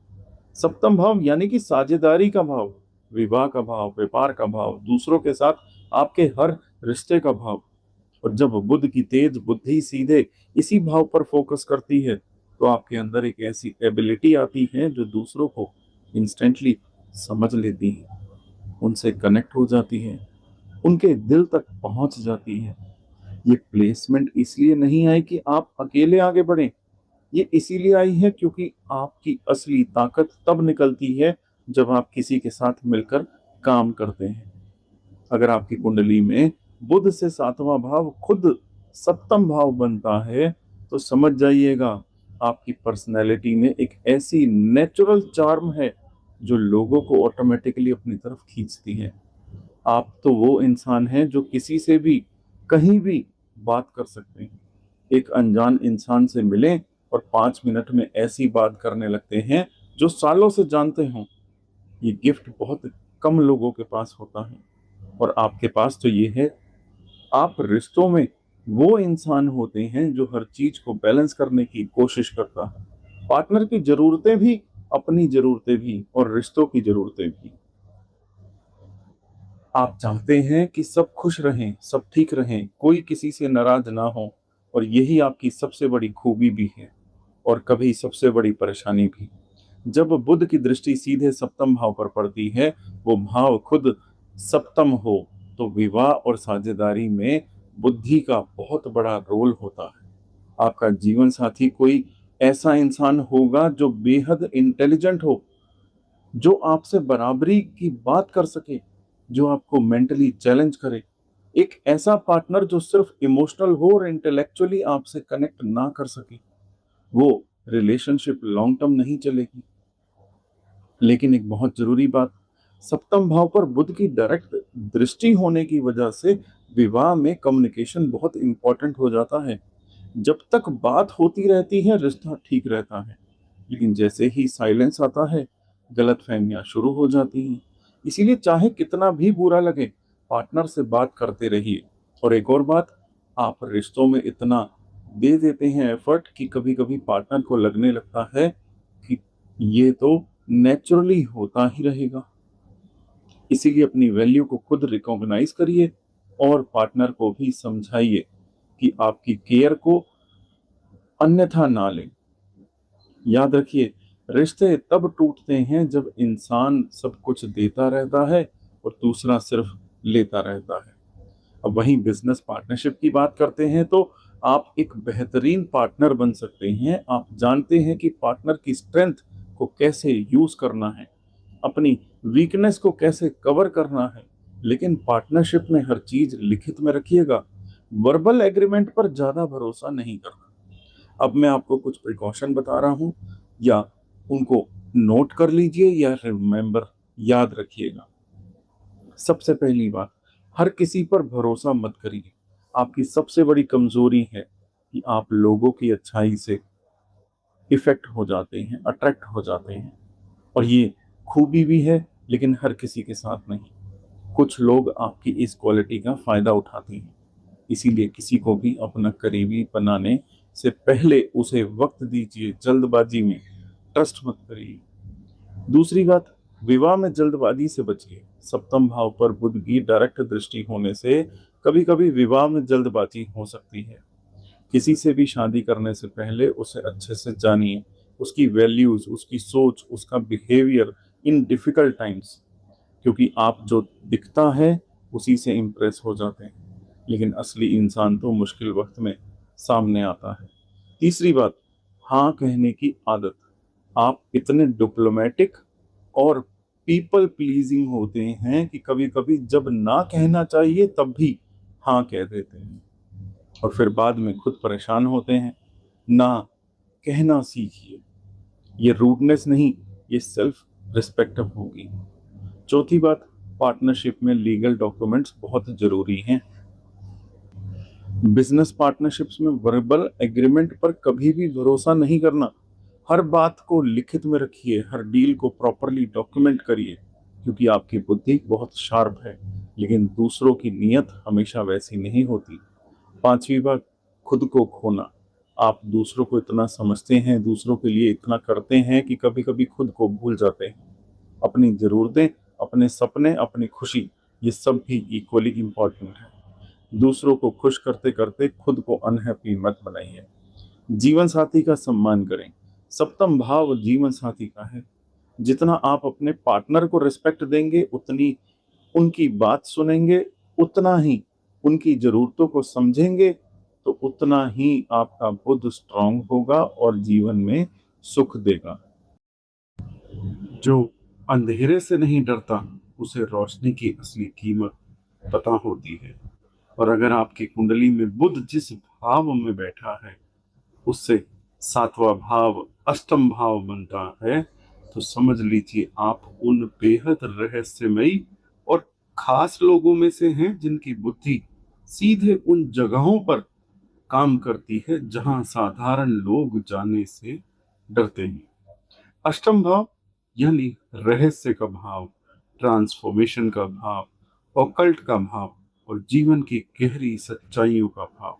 सप्तम भाव यानी कि साझेदारी का भाव, विवाह का भाव, व्यापार का भाव, दूसरों के साथ आपके हर रिश्ते का भाव। और जब बुध की तेज बुद्धि सीधे इसी भाव पर फोकस करती है, तो आपके अंदर एक ऐसी एबिलिटी आती है जो दूसरों को इंस्टेंटली समझ लेती है, उनसे कनेक्ट हो जाती है, उनके दिल तक पहुंच जाती है। ये प्लेसमेंट इसलिए नहीं आई कि आप अकेले आगे बढ़ें, ये इसीलिए आई है क्योंकि आपकी असली ताकत तब निकलती है जब आप किसी के साथ मिलकर काम करते हैं। अगर आपकी कुंडली में बुध से सातवां भाव खुद सप्तम भाव बनता है, तो समझ जाइएगा आपकी पर्सनैलिटी में एक ऐसी नेचुरल चार्म है जो लोगों को ऑटोमेटिकली अपनी तरफ खींचती है। आप तो वो इंसान हैं जो किसी से भी, कहीं भी बात कर सकते हैं। एक अनजान इंसान से मिलें और 5 मिनट में ऐसी बात करने लगते हैं जो सालों से जानते हों। ये गिफ्ट बहुत कम लोगों के पास होता है और आपके पास तो ये है। आप रिश्तों में वो इंसान होते हैं जो हर चीज को बैलेंस करने की कोशिश करता है। पार्टनर की जरूरतें भी, अपनी जरूरतें भी और रिश्तों की जरूरतें भी। आप चाहते हैं कि सब खुश रहें, सब ठीक रहें, कोई किसी से नाराज ना हो। और यही आपकी सबसे बड़ी खूबी भी है और कभी सबसे बड़ी परेशानी भी। जब बुध की दृष्टि सीधे सप्तम भाव पर पड़ती है, वो भाव खुद सप्तम हो, तो विवाह और साझेदारी में बुद्धि का बहुत बड़ा रोल होता है। आपका जीवन साथी कोई ऐसा इंसान होगा जो बेहद इंटेलिजेंट हो, जो आपसे बराबरी की बात कर सके, जो आपको मेंटली चैलेंज करे। एक ऐसा पार्टनर जो सिर्फ इमोशनल हो और इंटेलेक्चुअली आपसे कनेक्ट ना कर सके, वो रिलेशनशिप लॉन्ग टर्म नहीं चलेगी। लेकिन एक बहुत जरूरी बात, सप्तम भाव पर बुध की डायरेक्ट दृष्टि होने की वजह से विवाह में कम्युनिकेशन बहुत इंपॉर्टेंट हो जाता है। जब तक बात होती रहती है रिश्ता ठीक रहता है, लेकिन जैसे ही साइलेंस आता है गलतफहमियां शुरू हो जाती हैं। इसीलिए चाहे कितना भी बुरा लगे, पार्टनर से बात करते रहिए। और एक और बात, आप रिश्तों में इतना दे देते हैं एफर्ट कि कभी कभी पार्टनर को लगने लगता है कि ये तो नेचुरली होता ही रहेगा। इसीलिए अपनी वैल्यू को खुद रिकॉग्नाइज करिए और पार्टनर को भी समझाइए कि आपकी केयर को अन्यथा ना लें। याद रखिए, रिश्ते तब टूटते हैं जब इंसान सब कुछ देता रहता है और दूसरा सिर्फ लेता रहता है। अब वहीं बिजनेस पार्टनरशिप की बात करते हैं तो आप एक बेहतरीन पार्टनर बन सकते हैं। आप जानते हैं कि पार्टनर की स्ट्रेंथ को कैसे यूज करना है, अपनी वीकनेस को कैसे कवर करना है। लेकिन पार्टनरशिप में हर चीज लिखित में रखिएगा, वर्बल एग्रीमेंट पर ज्यादा भरोसा नहीं करना। अब मैं आपको कुछ प्रिकॉशन बता रहा हूं, या उनको नोट कर लीजिए या रिमेंबर, याद रखिएगा। सबसे पहली बात, हर किसी पर भरोसा मत करिए। आपकी सबसे बड़ी कमजोरी है कि आप लोगों की अच्छाई से इफेक्ट हो जाते हैं, अट्रैक्ट हो जाते हैं। और ये खूबी भी है, लेकिन हर किसी के साथ नहीं। कुछ लोग आपकी इस क्वालिटी का फायदा उठाते हैं। इसीलिए किसी को भी अपना करीबी बनाने से पहले उसे वक्त दीजिए, जल्दबाजी में ट्रस्ट मत करिए। दूसरी बात, विवाह में जल्दबाजी से बचिए। सप्तम भाव पर बुध की डायरेक्ट दृष्टि होने से कभी कभी विवाह में जल्दबाजी हो सकती है। किसी से भी शादी करने से पहले उसे अच्छे से जानिए, उसकी वैल्यूज, उसकी सोच, उसका बिहेवियर इन डिफिकल्ट टाइम्स। क्योंकि आप जो दिखता है उसी से इम्प्रेस हो जाते हैं, लेकिन असली इंसान तो मुश्किल वक्त में सामने आता है। तीसरी बात, हाँ कहने की आदत। आप इतने डिप्लोमेटिक और पीपल प्लीजिंग होते हैं कि कभी कभी जब ना कहना चाहिए तब भी हाँ कह देते हैं और फिर बाद में खुद परेशान होते हैं। ना कहना सीखिए। ये रूडनेस नहीं, ये सेल्फ रिस्पेक्ट होगी। चौथी बात, पार्टनरशिप में लीगल डॉक्यूमेंट्स बहुत जरूरी हैं। बिजनेस पार्टनरशिप्स में वर्बल एग्रीमेंट पर कभी भी भरोसा नहीं करना। हर बात को लिखित में रखिए, हर डील को प्रॉपरली डॉक्यूमेंट करिए। क्योंकि आपकी बुद्धि बहुत शार्प है, लेकिन दूसरों की नीयत हमेशा वैसी नहीं होती। पांचवी बात, खुद को खोना। आप दूसरों को इतना समझते हैं, दूसरों के लिए इतना करते हैं कि कभी कभी खुद को भूल जाते हैं। अपनी ज़रूरतें, अपने सपने, अपनी खुशी, ये सब भी इक्वली इम्पॉर्टेंट है। दूसरों को खुश करते करते खुद को अनहैप्पी मत बनाइए। जीवन साथी का सम्मान करें। सप्तम भाव जीवन साथी का है। जितना आप अपने पार्टनर को रिस्पेक्ट देंगे, उतनी उनकी बात सुनेंगे, उतना ही उनकी ज़रूरतों को समझेंगे, तो उतना ही आपका बुद्ध स्ट्रांग होगा और जीवन में सुख देगा। जो अंधेरे से नहीं डरता, उसे रोशनी की असली कीमत पता होती है। और अगर आपकी कुंडली में बुध जिस भाव में बैठा है उससे सातवां भाव अष्टम भाव बनता है, तो समझ लीजिए आप उन बेहद रहस्यमयी और खास लोगों में से हैं जिनकी बुद्धि सीधे उन जगहों पर काम करती है जहां साधारण लोग जाने से डरते हैं। अष्टम भाव यानी रहस्य का भाव, ट्रांसफॉर्मेशन का भाव, ऑकल्ट का भाव और जीवन की गहरी सच्चाइयों का भाव।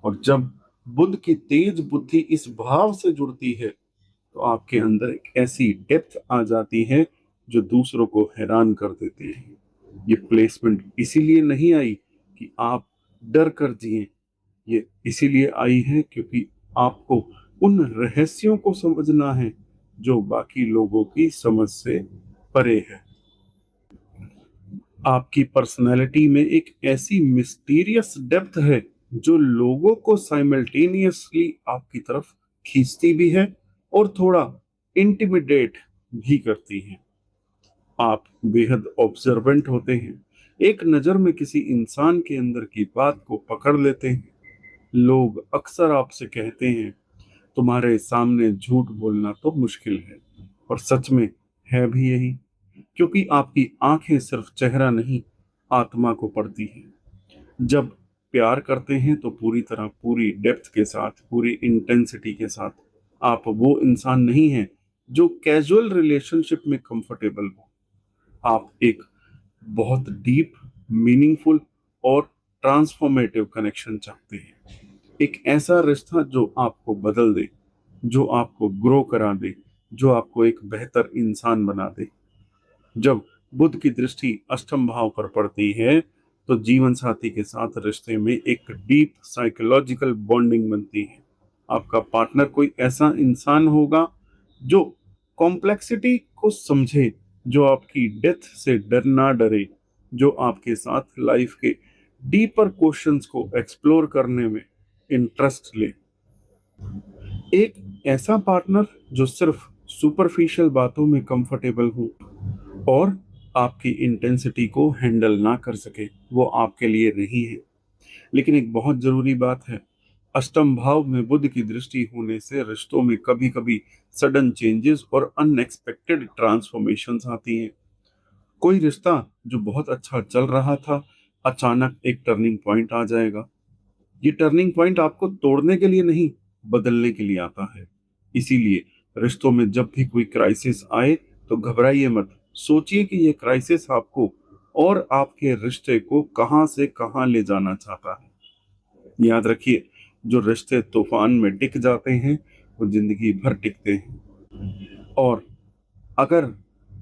और जब बुद्ध की तेज बुद्धि इस भाव से जुड़ती है तो आपके अंदर एक ऐसी डेप्थ आ जाती है जो दूसरों को हैरान कर देती है। ये प्लेसमेंट इसीलिए नहीं आई कि आप डर कर जिए, ये इसीलिए आई है क्योंकि आपको उन रहस्यों को समझना है जो बाकी लोगों की समझ से परे है। आपकी पर्सनैलिटी में एक ऐसी मिस्टीरियस डेप्थ है जो लोगों को साइमल्टेनियसली आपकी तरफ खींचती भी है और थोड़ा इंटिमिडेट भी करती है। आप बेहद ऑब्जर्वेंट होते हैं, एक नज़र में किसी इंसान के अंदर की बात को पकड़ लेते हैं। लोग अक्सर आपसे कहते हैं तुम्हारे सामने झूठ बोलना तो मुश्किल है, और सच में है भी यही, क्योंकि आपकी आंखें सिर्फ चेहरा नहीं आत्मा को पढ़ती हैं। जब प्यार करते हैं तो पूरी तरह, पूरी डेप्थ के साथ, पूरी इंटेंसिटी के साथ। आप वो इंसान नहीं हैं जो कैजुअल रिलेशनशिप में कंफर्टेबल हो। आप एक बहुत डीप, मीनिंगफुल और ट्रांसफॉर्मेटिव कनेक्शन चाहते हैं। एक ऐसा रिश्ता जो आपको बदल दे, जो आपको ग्रो करा दे, जो आपको एक बेहतर इंसान बना दे। जब बुद्ध की दृष्टि अष्टम भाव पर पड़ती है तो जीवन साथी के साथ रिश्ते में एक डीप साइकोलॉजिकल बॉन्डिंग बनती है। आपका पार्टनर कोई ऐसा इंसान होगा जो कॉम्प्लेक्सिटी को समझे, जो आपकी डेथ से डर ना डरे, जो आपके साथ लाइफ के डीपर क्वेश्चंस को एक्सप्लोर करने में इंटरेस्ट ले। एक ऐसा पार्टनर जो सिर्फ सुपरफिशियल बातों में कंफर्टेबल हो और आपकी इंटेंसिटी को हैंडल ना कर सके, वो आपके लिए नहीं है। लेकिन एक बहुत जरूरी बात है, अष्टम भाव में बुध की दृष्टि होने से रिश्तों में कभी कभी सडन चेंजेस और अनएक्सपेक्टेड ट्रांसफॉर्मेशंस आती हैं। कोई रिश्ता जो बहुत अच्छा चल रहा था, अचानक एक टर्निंग पॉइंट आ जाएगा। ये टर्निंग पॉइंट आपको तोड़ने के लिए नहीं, बदलने के लिए आता है। इसीलिए रिश्तों में जब भी कोई क्राइसिस आए तो घबराइए मत। सोचिए कि ये क्राइसिस आपको और आपके रिश्ते को कहां से कहां ले जाना चाहता है। याद रखिए, जो रिश्ते तूफान में टिक जाते हैं वो जिंदगी भर टिकते हैं। और अगर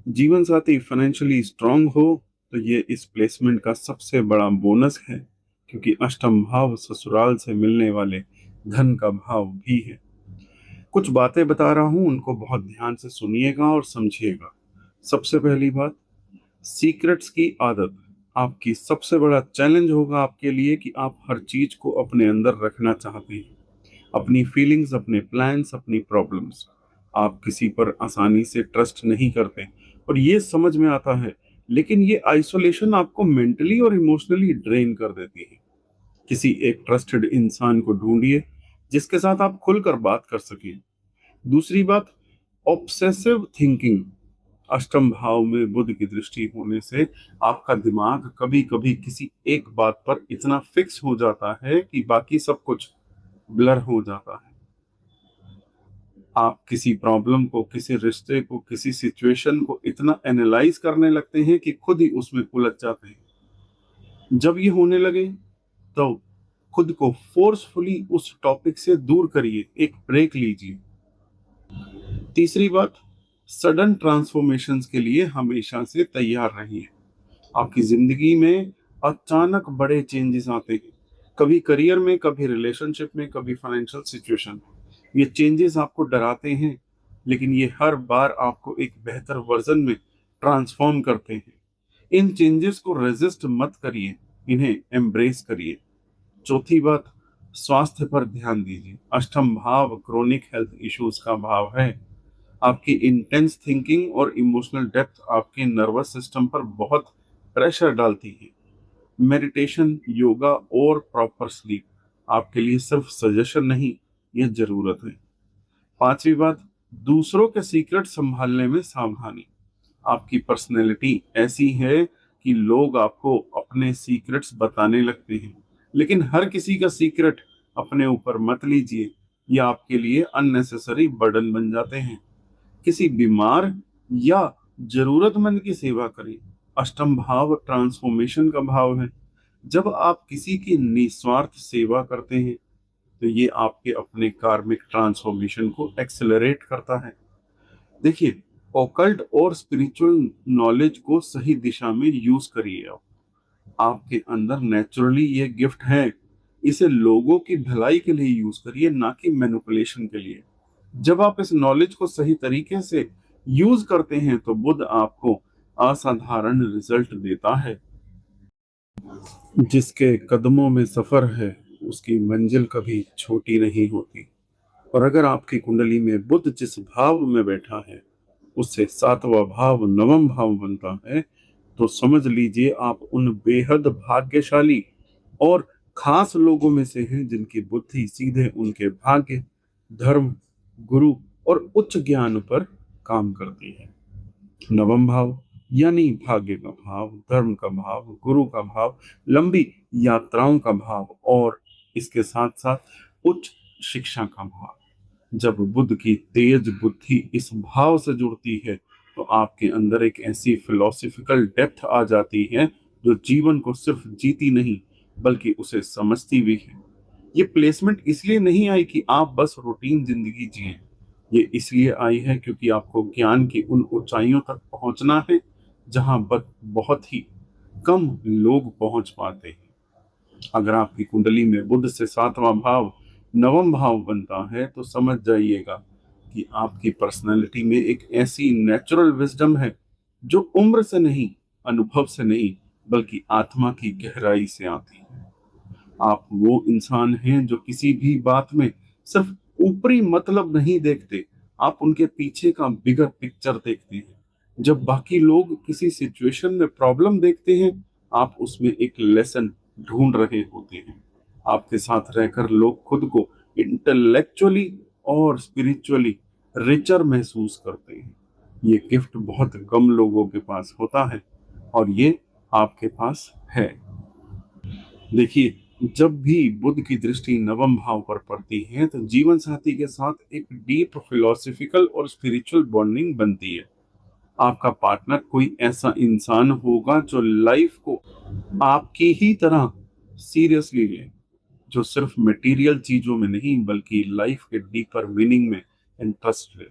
जीवन साथी फाइनेंशियली स्ट्रांग हो तो ये इस प्लेसमेंट का सबसे बड़ा बोनस है, क्योंकि अष्टम भाव ससुराल से मिलने वाले धन का भाव भी है। कुछ बातें बता रहा हूं, उनको बहुत ध्यान से सुनिएगा और समझिएगा। सबसे पहली बात, सीक्रेट्स की आदत आपकी सबसे बड़ा चैलेंज होगा आपके लिए कि आप हर चीज को अपने अंदर रखना चाहते हैं, अपनी फीलिंग्स, अपने प्लान्स, अपनी प्रॉब्लम्स। आप किसी पर आसानी से ट्रस्ट नहीं करते और ये समझ में आता है, लेकिन ये आइसोलेशन आपको मेंटली और इमोशनली ड्रेन कर देती है। किसी एक ट्रस्टेड इंसान को ढूंढिए जिसके साथ आप खुलकर बात कर सकें। दूसरी बात, ऑब्सेसिव थिंकिंग। अष्टम भाव में बुध की दृष्टि होने से आपका दिमाग कभी कभी किसी एक बात पर इतना फिक्स हो जाता है कि बाकी सब कुछ ब्लर हो जाता है। आप किसी प्रॉब्लम को, किसी रिश्ते को, किसी सिचुएशन को इतना एनालाइज करने लगते हैं कि खुद ही उसमें उलझ जाते हैं। जब ये होने लगे तो खुद को फोर्सफुली उस टॉपिक से दूर करिए, एक ब्रेक लीजिए। तीसरी बात, सडन ट्रांसफॉर्मेशंस के लिए हमेशा से तैयार रहिए। आपकी जिंदगी में अचानक बड़े चेंजेस आते हैं, कभी करियर में, कभी रिलेशनशिप में, कभी फाइनेंशियल सिचुएशन में। ये चेंजेस आपको डराते हैं, लेकिन ये हर बार आपको एक बेहतर वर्जन में ट्रांसफॉर्म करते हैं। इन चेंजेस को रेजिस्ट मत करिए, इन्हें एम्ब्रेस करिए। चौथी बात, स्वास्थ्य पर ध्यान दीजिए। अष्टम भाव क्रोनिक हेल्थ इश्यूज का भाव है। आपकी इंटेंस थिंकिंग और इमोशनल डेप्थ आपके नर्वस सिस्टम पर बहुत प्रेशर डालती है। मेडिटेशन, योगा और प्रॉपर स्लीप आपके लिए सिर्फ सजेशन नहीं, यह जरूरत है। पांचवी बात, दूसरों के सीक्रेट संभालने में सावधानी। आपकी पर्सनैलिटी ऐसी है कि लोग आपको अपने सीक्रेट्स बताने लगते हैं, लेकिन हर किसी का सीक्रेट अपने ऊपर मत लीजिए, ये आपके लिए अननेसेसरी बर्डन बन जाते हैं। किसी बीमार या जरूरतमंद की सेवा करें। अष्टम भाव ट्रांसफॉर्मेशन का भाव है। जब आप किसी की निस्वार्थ सेवा करते हैं तो ये आपके अपने कार्मिक ट्रांसफॉर्मेशन को एक्सेलरेट करता है। देखिए, ओकल्ट और स्पिरिचुअल नॉलेज को सही दिशा में यूज करिए। आपके अंदर नेचुरली ये गिफ्ट है, इसे लोगों की भलाई के लिए यूज करिए, ना कि मैनिपुलेशन के लिए। जब आप इस नॉलेज को सही तरीके से यूज करते हैं तो बुद्ध आपको असाधारण रिजल्ट देता है। जिसके कदमों में सफर है उसकी मंजिल कभी छोटी नहीं होती। और अगर आपकी कुंडली में बुध जिस भाव में बैठा है उससे सातवां भाव नवम भाव बनता है, तो समझ लीजिए आप उन बेहद भाग्यशाली और खास लोगों में से हैं जिनकी बुद्धि सीधे उनके भाग्य, धर्म, गुरु और उच्च ज्ञान पर काम करती है। नवम भाव यानी भाग्य का भाव, धर्म का भाव, गुरु का भाव, लंबी यात्राओं का भाव और इसके साथ साथ उच्च शिक्षा का भाव। जब बुद्ध की तेज बुद्धि इस भाव से जुड़ती है तो आपके अंदर एक ऐसी फिलोसफिकल डेप्थ आ जाती है जो जीवन को सिर्फ जीती नहीं बल्कि उसे समझती भी है। ये प्लेसमेंट इसलिए नहीं आई कि आप बस रूटीन जिंदगी जिएं, ये इसलिए आई है क्योंकि आपको ज्ञान की उन ऊंचाइयों तक पहुंचना है जहां बहुत ही कम लोग पहुंच पाते हैं। अगर आपकी कुंडली में बुध से सातवां भाव नवम भाव बनता है तो समझ जाइएगा कि आपकी पर्सनैलिटी में एक ऐसी नेचुरल विजडम है जो उम्र से नहीं, अनुभव से नहीं, बल्कि आत्मा की गहराई से आती है। आप वो इंसान हैं जो किसी भी बात में सिर्फ ऊपरी मतलब नहीं देखते, आप उनके पीछे का बिगर पिक्चर देखते हैं। जब बाकी लोग किसी सिचुएशन में प्रॉब्लम देखते हैं, आप उसमें एक लेसन ढूंढ रहे होते हैं। आपके साथ रहकर लोग खुद को इंटेलेक्चुअली और स्पिरिचुअली रिचर महसूस करते हैं। ये गिफ्ट बहुत कम लोगों के पास होता है और ये आपके पास है। देखिए, जब भी बुध की दृष्टि नवम भाव पर पड़ती है तो जीवन साथी के साथ एक डीप फिलोसफिकल और स्पिरिचुअल बॉन्डिंग बनती है। आपका पार्टनर कोई ऐसा इंसान होगा जो लाइफ को आपकी ही तरह सीरियसली ले, जो सिर्फ मटेरियल चीजों में नहीं बल्कि लाइफ के डीपर मीनिंग में इंटरेस्ट है,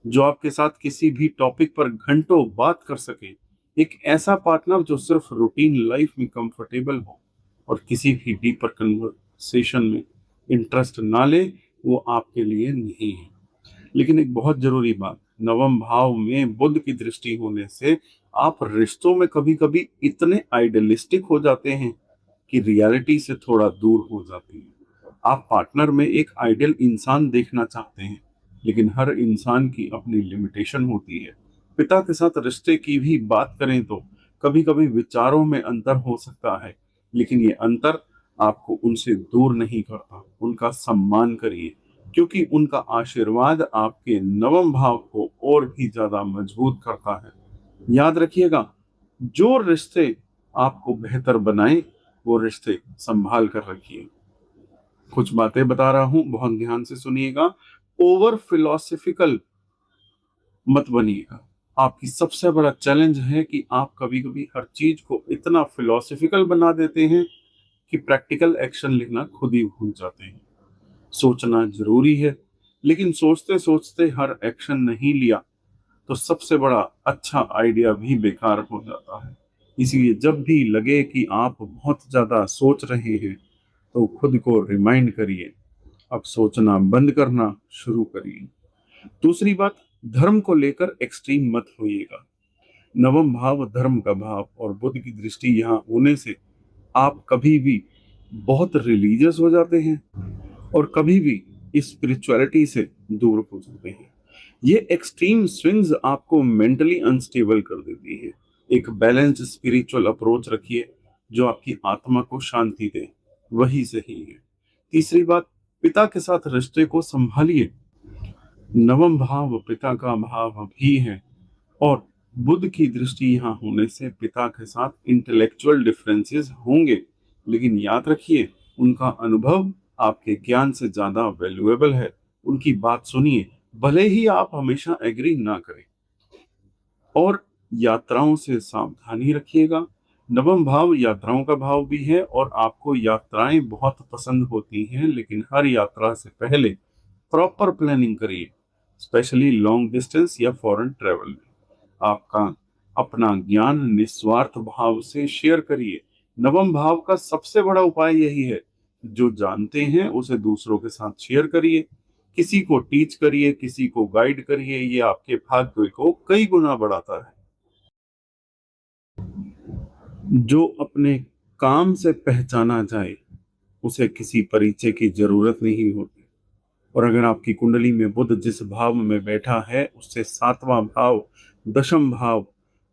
जो आपके साथ किसी भी टॉपिक पर घंटों बात कर सके। एक ऐसा पार्टनर जो सिर्फ रूटीन लाइफ में कंफर्टेबल हो और किसी भी डीपर कन्वर्सेशन में इंटरेस्ट ना ले, वो आपके लिए नहीं है। लेकिन एक बहुत जरूरी बात, नवम भाव में बुध की दृष्टि होने से आप रिश्तों में कभी कभी इतने आइडियलिस्टिक हो जाते हैं कि रियलिटी से थोड़ा दूर हो जाते हैं। आप पार्टनर में एक आइडियल इंसान देखना चाहते हैं, लेकिन हर इंसान की अपनी लिमिटेशन होती है। पिता के साथ रिश्ते की भी बात करें तो कभी कभी विचारों में अंतर हो सकता है, लेकिन ये अंतर आपको उनसे दूर नहीं करता। उनका सम्मान करिए क्योंकि उनका आशीर्वाद आपके नवम भाव को और भी ज्यादा मजबूत करता है। याद रखिएगा, जो रिश्ते आपको बेहतर बनाए वो रिश्ते संभाल कर रखिए। कुछ बातें बता रहा हूं, बहुत ध्यान से सुनिएगा। ओवर फिलोसफिकल मत बनिएगा। आपकी सबसे बड़ा चैलेंज है कि आप कभी कभी हर चीज को इतना फिलोसफिकल बना देते हैं कि प्रैक्टिकल एक्शन लेना खुद ही भूल जाते हैं। सोचना जरूरी है, लेकिन सोचते सोचते हर एक्शन नहीं लिया तो सबसे बड़ा अच्छा आइडिया भी बेकार हो जाता है। इसलिए जब भी लगे कि आप बहुत ज्यादा सोच रहे हैं तो खुद को रिमाइंड करिए, अब सोचना बंद करना शुरू करिए। दूसरी बात, धर्म को लेकर एक्सट्रीम मत होइएगा। नवम भाव धर्म का भाव और बुध की दृष्टि यहाँ होने से आप कभी भी बहुत रिलीजियस हो जाते हैं और कभी भी स्पिरिचुअलिटी से दूर हो जाते हैं। ये एक्सट्रीम स्विंग्स आपको मेंटली अनस्टेबल कर देती है। एक बैलेंस स्पिरिचुअल अप्रोच रखिए जो आपकी आत्मा को शांति दे, वही सही है। तीसरी बात, पिता के साथ रिश्ते को संभालिए। नवम भाव पिता का भाव भी है और बुध की दृष्टि यहाँ होने से पिता के साथ इंटेलेक्चुअल डिफरेंसेस होंगे, लेकिन याद रखिए उनका अनुभव आपके ज्ञान से ज्यादा वैल्यूएबल है। उनकी बात सुनिए, भले ही आप हमेशा एग्री ना करें। और यात्राओं से सावधानी रखिएगा। नवम भाव यात्राओं का भाव भी है और आपको यात्राएं बहुत पसंद होती हैं, लेकिन हर यात्रा से पहले प्रॉपर प्लानिंग करिए, स्पेशली लॉन्ग डिस्टेंस या फॉरेन ट्रेवल में। आपका अपना ज्ञान निस्वार्थ भाव से शेयर करिए। नवम भाव का सबसे बड़ा उपाय यही है, जो जानते हैं उसे दूसरों के साथ शेयर करिए। किसी को टीच करिए, किसी को गाइड करिए, ये आपके भाग्य को कई गुना बढ़ाता है। जो अपने काम से पहचाना जाए उसे किसी परिचय की जरूरत नहीं होती। और अगर आपकी कुंडली में बुध जिस भाव में बैठा है उससे सातवां भाव दशम भाव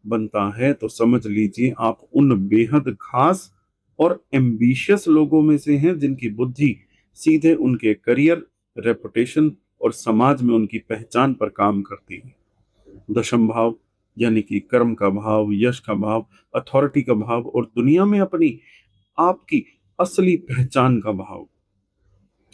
बनता है, तो समझ लीजिए आप उन बेहद खास और एम्बिशियस लोगों में से हैं जिनकी बुद्धि सीधे उनके करियर, रेपुटेशन और समाज में उनकी पहचान पर काम करती है। दशम भाव यानी कि कर्म का भाव, यश का भाव, अथॉरिटी का भाव और दुनिया में अपनी आपकी असली पहचान का भाव।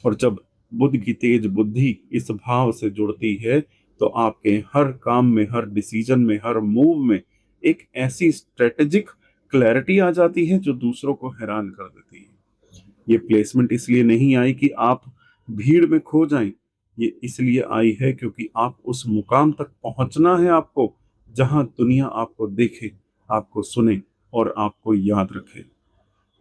और जब बुध की तेज बुद्धि इस भाव से जुड़ती है तो आपके हर काम में, हर डिसीजन में, हर मूव में एक ऐसी स्ट्रेटेजिक क्लैरिटी आ जाती है जो दूसरों को हैरान कर देती है। ये प्लेसमेंट इसलिए नहीं आई कि आप भीड़ में खो जाएं, ये इसलिए आई है क्योंकि आप उस मुकाम तक पहुंचना है आपको जहां दुनिया आपको देखे, आपको सुने और आपको याद रखे।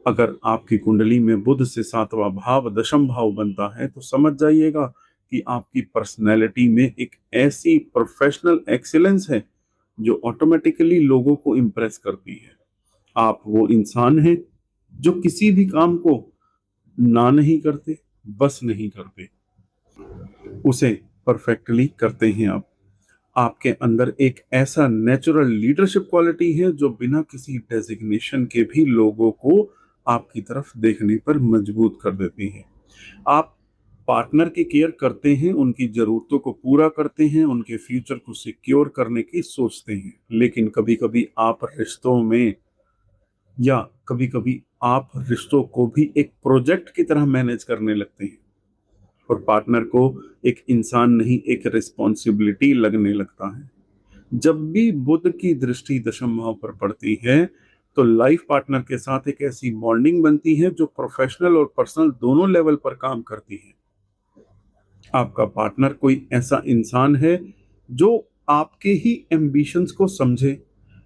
अगर आपकी कुंडली में बुध से सातवां भाव दशम भाव बनता है तो समझ जाइएगा कि आपकी पर्सनैलिटी में एक ऐसी प्रोफेशनल एक्सीलेंस है जो ऑटोमेटिकली लोगों को इम्प्रेस करती है। आप वो इंसान हैं जो किसी भी काम को ना नहीं करते, बस नहीं करते, उसे परफेक्टली करते हैं आप। आपके अंदर एक ऐसा नेचुरल लीडरशिप क्वालिटी है जो बिना किसी डेजिग्नेशन के भी लोगों को आपकी तरफ देखने पर मजबूत कर देती है। आप पार्टनर की केयर करते हैं, उनकी जरूरतों को पूरा करते हैं, उनके फ्यूचर को सिक्योर करने की सोचते हैं, लेकिन कभी कभी आप रिश्तों में या कभी कभी आप रिश्तों को भी एक प्रोजेक्ट की तरह मैनेज करने लगते हैं और पार्टनर को एक इंसान नहीं, एक रिस्पॉन्सिबिलिटी लगने लगता है। जब भी बुध की दृष्टि दशम भाव पर पड़ती है तो लाइफ पार्टनर के साथ एक ऐसी बॉन्डिंग बनती है जो प्रोफेशनल और पर्सनल दोनों लेवल पर काम करती है। आपका पार्टनर कोई ऐसा इंसान है जो आपके ही एम्बिशंस को समझे,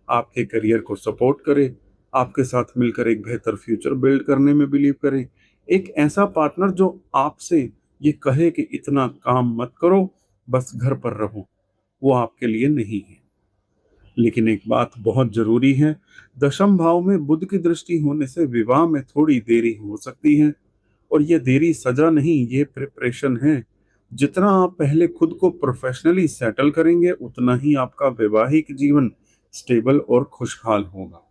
आपके करियर को सपोर्ट करे, आपके साथ मिलकर एक बेहतर फ्यूचर बिल्ड करने में बिलीव करे। एक ऐसा पार्टनर जो आपसे ये कहे कि इतना काम मत करो, बस घर पर रहो, वो आपके लिए नहीं है। लेकिन एक बात बहुत जरूरी है, दशम भाव में बुध की दृष्टि होने से विवाह में थोड़ी देरी हो सकती है और ये देरी सजा नहीं, ये प्रिपरेशन है। जितना आप पहले खुद को प्रोफेशनली सेटल करेंगे उतना ही आपका वैवाहिक जीवन स्टेबल और खुशहाल होगा।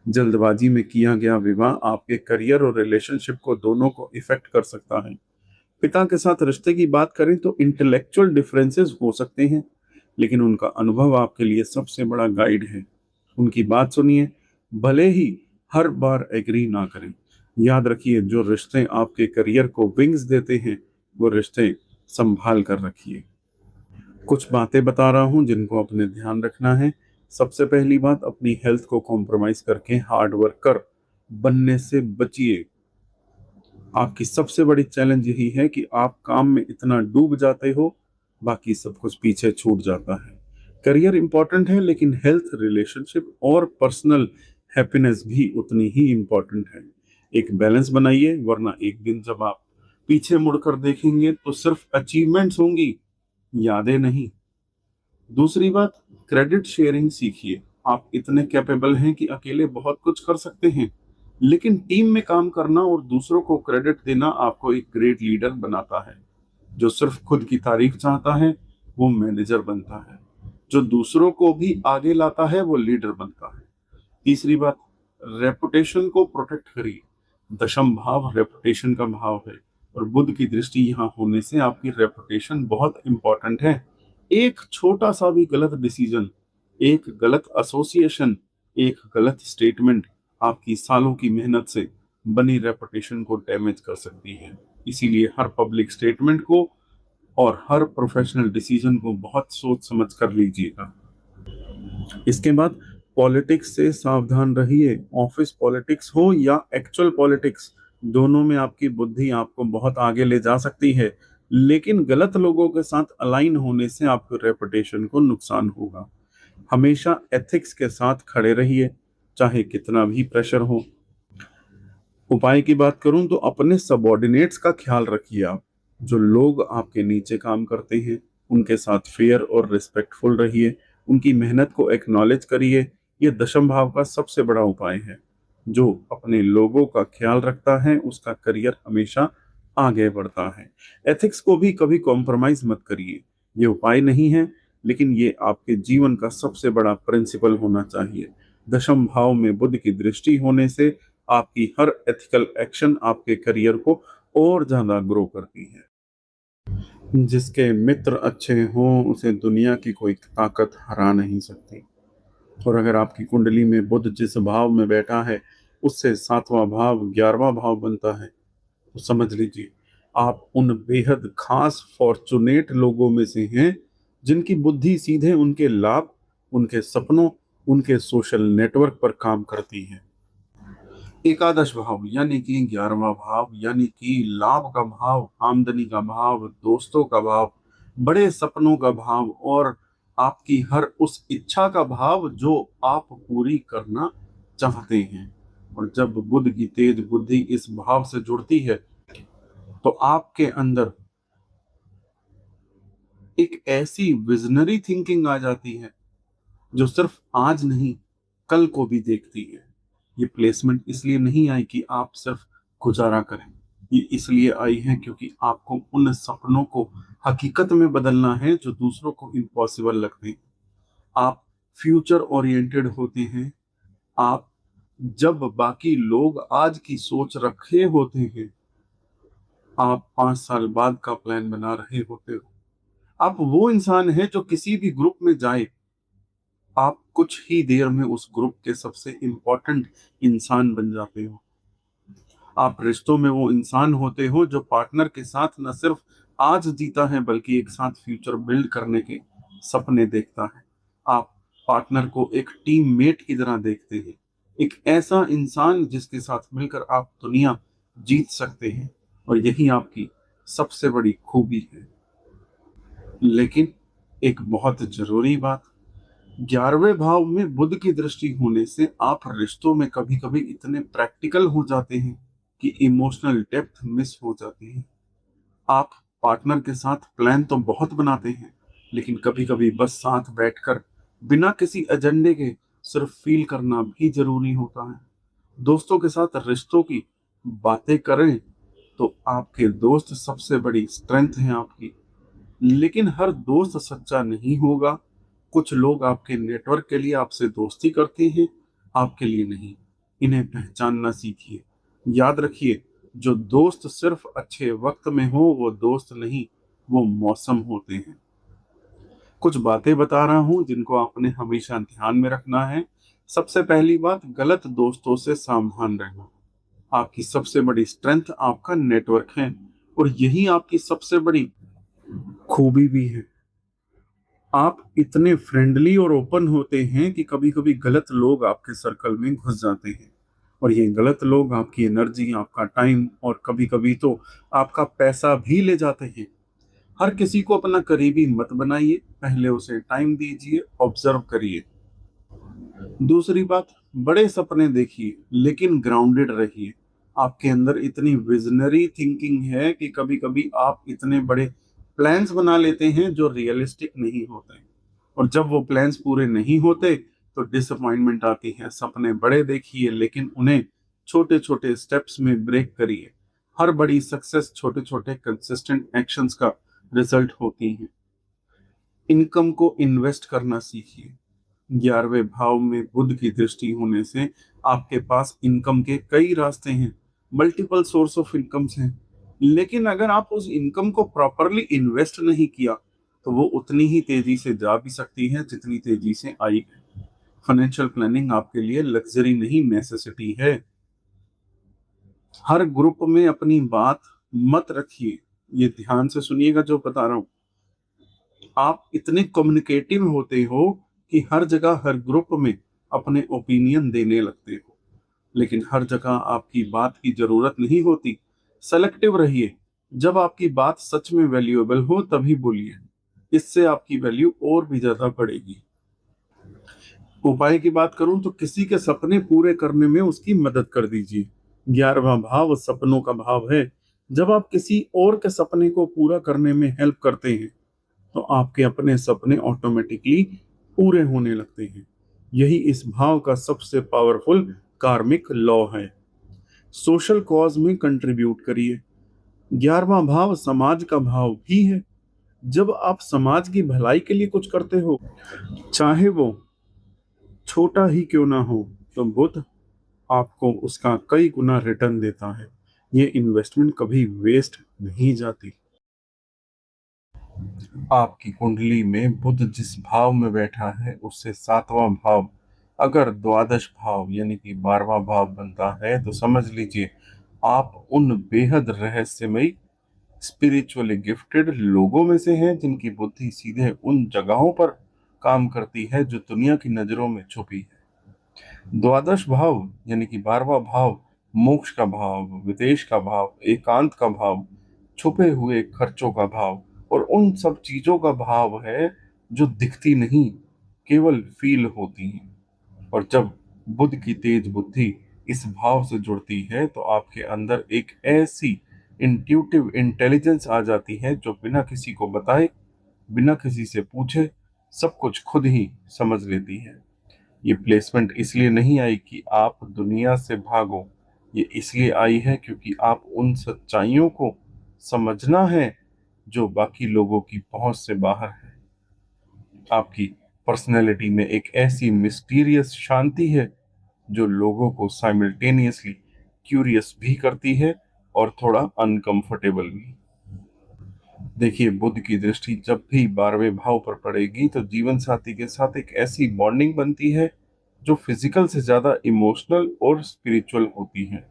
जल्दबाजी में किया गया विवाह आपके करियर और रिलेशनशिप को दोनों को इफेक्ट कर सकता है। पिता के साथ रिश्ते की बात करें तो इंटेलेक्चुअल डिफरेंसेस हो सकते हैं, लेकिन उनका अनुभव आपके लिए सबसे बड़ा गाइड है। उनकी बात सुनिए, भले ही हर बार एग्री ना करें। याद रखिए, जो रिश्ते आपके करियर को विंग्स देते हैं वो रिश्ते संभाल कर रखिए। कुछ बातें बता रहा हूं जिनको अपने ध्यान रखना है। सबसे पहली बात, अपनी हेल्थ को कॉम्प्रोमाइज करके हार्ड वर्कर बनने से बचिए। आपकी सबसे बड़ी चैलेंज यही है कि आप काम में इतना डूब जाते हो, बाकी सब कुछ पीछे छूट जाता है। करियर इंपॉर्टेंट है लेकिन हेल्थ, रिलेशनशिप और पर्सनल हैप्पीनेस भी उतनी ही इंपॉर्टेंट है। एक बैलेंस बनाइए, वरना एक दिन जब आप पीछे मुड़कर देखेंगे तो सिर्फ अचीवमेंट्स होंगी, यादें नहीं। दूसरी बात, क्रेडिट शेयरिंग सीखिए। आप इतने कैपेबल हैं कि अकेले बहुत कुछ कर सकते हैं, लेकिन टीम में काम करना और दूसरों को क्रेडिट देना आपको एक ग्रेट लीडर बनाता है। जो सिर्फ खुद की तारीफ चाहता है वो मैनेजर बनता है, जो दूसरों को भी आगे लाता है वो लीडर बनता है। तीसरी बात, रेपुटेशन को प्रोटेक्ट करिए। दशम भाव रेपुटेशन का भाव है और बुध की दृष्टि यहाँ होने से आपकी रेपुटेशन बहुत इंपॉर्टेंट है। एक छोटा सा भी गलत डिसीजन, एक गलत एसोसिएशन, एक गलत स्टेटमेंट आपकी सालों की मेहनत से बनी रेपुटेशन को डैमेज कर सकती है। इसीलिए हर पब्लिक स्टेटमेंट को और हर प्रोफेशनल डिसीजन को बहुत सोच समझ कर लीजिएगा। इसके बाद पॉलिटिक्स से सावधान रहिए। ऑफिस पॉलिटिक्स हो या एक्चुअल पॉलिटिक्स, दोनों में आपकी बुद्धि आपको बहुत आगे ले जा सकती है, लेकिन गलत लोगों के साथ अलाइन होने से आपकी रेपुटेशन को नुकसान होगा। हमेशा एथिक्स के साथ खड़े रहिए, चाहे कितना भी प्रेशर हो। उपाय की बात करूं तो अपने सबॉर्डिनेट्स का ख्याल रखिए। आप जो लोग आपके नीचे काम करते हैं उनके साथ फेयर और रिस्पेक्टफुल रहिए, उनकी मेहनत को एक्नॉलेज करिए। ये दशम भाव का सबसे बड़ा उपाय है। जो अपने लोगों का ख्याल रखता है उसका करियर हमेशा आगे बढ़ता है। एथिक्स को भी कभी कॉम्प्रोमाइज मत करिए। ये उपाय नहीं है, लेकिन ये आपके जीवन का सबसे बड़ा प्रिंसिपल होना चाहिए। दशम भाव में बुध की दृष्टि होने से आपकी हर एथिकल एक्शन आपके करियर को और ज्यादा ग्रो करती है। जिसके मित्र अच्छे हों उसे दुनिया की कोई ताकत हरा नहीं सकती। और अगर आपकी कुंडली में बुध जिस भाव में बैठा है उससे 7वां भाव 11वां भाव बनता है, तो समझ लीजिए आप उन बेहद खास फॉर्चुनेट लोगों में से हैं जिनकी बुद्धि सीधे उनके लाभ, उनके सपनों, उनके सोशल नेटवर्क पर काम करती है। एकादश भाव यानी कि 11वां भाव यानी कि लाभ का भाव, आमदनी का भाव, दोस्तों का भाव, बड़े सपनों का भाव और आपकी हर उस इच्छा का भाव जो आप पूरी करना चाहते हैं। और जब बुध की तेज बुद्धि इस भाव से जुड़ती है तो आपके अंदर एक ऐसी विजनरी थिंकिंग आ जाती है जो सिर्फ आज नहीं कल को भी देखती है। ये प्लेसमेंट इसलिए नहीं आई कि आप सिर्फ गुजारा करें, ये इसलिए आई है क्योंकि आपको उन सपनों को हकीकत में बदलना है जो दूसरों को इम्पॉसिबल लगते हैं। आप फ्यूचर ओरिएंटेड होते हैं। आप जब बाकी लोग आज की सोच रखे होते हैं, आप 5 साल बाद का प्लान बना रहे होते हो। आप वो इंसान हैं जो किसी भी ग्रुप में जाए, आप कुछ ही देर में उस ग्रुप के सबसे इम्पोर्टेंट इंसान बन जाते हो। आप रिश्तों में वो इंसान होते हो जो पार्टनर के साथ न सिर्फ आज जीता है बल्कि एक साथ फ्यूचर बिल्ड करने के सपने देखता है। आप पार्टनर को एक टीम मेट की तरह देखते हैं, एक ऐसा इंसान जिसके साथ मिलकर आप दुनिया जीत सकते हैं। और यही आपकी सबसे बड़ी खूबी है। लेकिन एक बहुत जरूरी बात, 11वें भाव में बुध की दृष्टि होने से आप रिश्तों में कभी कभी इतने प्रैक्टिकल हो जाते हैं कि इमोशनल डेप्थ मिस हो जाती है। आप पार्टनर के साथ प्लान तो बहुत बनाते हैं, लेकिन कभी कभी बस साथ बैठकर बिना किसी एजेंडे के सिर्फ फील करना भी जरूरी होता है। दोस्तों के साथ रिश्तों की बातें करें तो आपके दोस्त सबसे बड़ी स्ट्रेंथ है आपकी, लेकिन हर दोस्त सच्चा नहीं होगा। कुछ लोग आपके नेटवर्क के लिए आपसे दोस्ती करते हैं, आपके लिए नहीं। इन्हें पहचानना सीखिए। याद रखिए, जो दोस्त सिर्फ अच्छे वक्त में हो वो दोस्त नहीं, वो मौसम होते हैं। कुछ बातें बता रहा हूं जिनको आपने हमेशा ध्यान में रखना है। सबसे पहली बात, गलत दोस्तों से सावधान रहना। आपकी सबसे बड़ी स्ट्रेंथ आपका नेटवर्क है और यही आपकी सबसे बड़ी खूबी भी है। आप इतने फ्रेंडली और ओपन होते हैं कि कभी कभी गलत लोग आपके सर्कल में घुस जाते हैं और ये गलत लोग आपकी एनर्जी, आपका टाइम और कभी कभी तो आपका पैसा भी ले जाते हैं। हर किसी को अपना करीबी मत बनाइए, पहले उसे टाइम दीजिए, ऑब्जर्व करिए। दूसरी बात, बड़े सपने देखिए लेकिन ग्राउंडेड रहिए। आपके अंदर इतनी विजनरी थिंकिंग है कि कभी कभी आप इतने बड़े प्लान्स बना लेते हैं जो रियलिस्टिक नहीं होते, और जब वो प्लान्स पूरे नहीं होते तो डिसअपॉइंटमेंट आती है। सपने बड़े देखिए लेकिन उन्हें छोटे छोटे स्टेप्स में ब्रेक करिए। हर बड़ी सक्सेस छोटे छोटे कंसिस्टेंट एक्शंस का रिजल्ट होती है। इनकम को इन्वेस्ट करना सीखिए। 11वें भाव में बुध की दृष्टि होने से आपके पास इनकम के कई रास्ते हैं, मल्टीपल सोर्स ऑफ इनकम्स हैं। लेकिन अगर आप उस इनकम को प्रॉपरली इन्वेस्ट नहीं किया तो वो उतनी ही तेजी से जा भी सकती है जितनी तेजी से आई है। फाइनेंशियल प्लानिंग आपके लिए लग्जरी नहीं, नेसेसिटी है। हर ग्रुप में अपनी बात मत रखिए। ये ध्यान से सुनिएगा जो बता रहा हूँ। आप इतने कम्युनिकेटिव होते हो कि हर जगह हर ग्रुप में अपने ओपिनियन देने लगते हो, लेकिन हर जगह आपकी बात की जरूरत नहीं होती। सेलेक्टिव रहिए। जब आपकी बात सच में वैल्यूएबल हो तभी बोलिए। इससे आपकी वैल्यू और भी ज्यादा बढ़ेगी। उपाय की बात करूं तो किसी के सपने पूरे करने में उसकी मदद कर दीजिए। 11वां भाव सपनों का भाव है। जब आप किसी और के सपने को पूरा करने में हेल्प करते हैं तो आपके अपने सपने ऑटोमेटिकली पूरे होने लगते हैं। यही इस भाव का सबसे पावरफुल कार्मिक लॉ है। सोशल कॉज में कंट्रीब्यूट करिए। 11वां भाव समाज का भाव भी है। जब आप समाज की भलाई के लिए कुछ करते हो, चाहे वो छोटा ही क्यों ना हो, तो बुध आपको उसका कई गुना रिटर्न देता है। ये इन्वेस्टमेंट कभी वेस्ट नहीं जाती। आपकी कुंडली में बुध जिस भाव में बैठा है उससे 7वां भाव अगर द्वादश भाव यानी कि 12वां भाव बनता है तो समझ लीजिए आप उन बेहद रहस्यमयी स्पिरिचुअली गिफ्टेड लोगों में से हैं जिनकी बुद्धि सीधे उन जगहों पर काम करती है जो दुनिया की नजरों में छुपी है। द्वादश भाव यानी कि 12वां भाव मोक्ष का भाव, विदेश का भाव, एकांत का भाव, छुपे हुए खर्चों का भाव और उन सब चीजों का भाव है जो दिखती नहीं, केवल फील होती हैं। और जब बुध की तेज बुद्धि इस भाव से जुड़ती है तो आपके अंदर एक ऐसी इंट्यूटिव इंटेलिजेंस आ जाती है जो बिना किसी को बताए, बिना किसी से पूछे सब कुछ खुद ही समझ लेती है। ये प्लेसमेंट इसलिए नहीं आई कि आप दुनिया से भागो, ये इसलिए आई है क्योंकि आप उन सच्चाइयों को समझना है जो बाकी लोगों की पहुंच से बाहर है। आपकी पर्सनैलिटी में एक ऐसी मिस्टीरियस शांति है जो लोगों को साइमल्टेनियसली क्यूरियस भी करती है और थोड़ा अनकंफर्टेबल भी। देखिए, बुध की दृष्टि जब भी 12वें भाव पर पड़ेगी तो जीवन साथी के साथ एक ऐसी बॉन्डिंग बनती है जो फिजिकल से ज्यादा इमोशनल और स्पिरिचुअल होती है।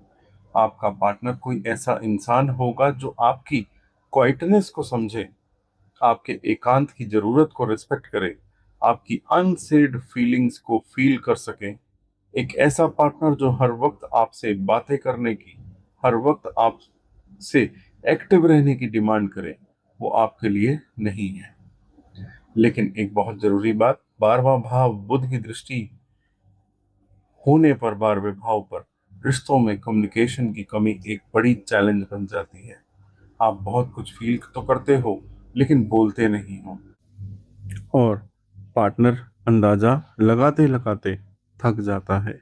आपका पार्टनर कोई ऐसा इंसान होगा जो आपकी क्वाइटनेस को समझे, आपके एकांत की जरूरत को रिस्पेक्ट करे, आपकी अनसेड फीलिंग्स को फील कर सके। एक ऐसा पार्टनर जो हर वक्त आपसे बातें करने की, हर वक्त आपसे एक्टिव रहने की डिमांड करे, वो आपके लिए नहीं है। लेकिन एक बहुत जरूरी बात, 12वां भाव बुध की दृष्टि होने पर 12वें भाव पर रिश्तों में कम्युनिकेशन की कमी एक बड़ी चैलेंज बन जाती है। आप बहुत कुछ फील तो करते हो लेकिन बोलते नहीं हो, और पार्टनर अंदाजा लगाते लगाते थक जाता है।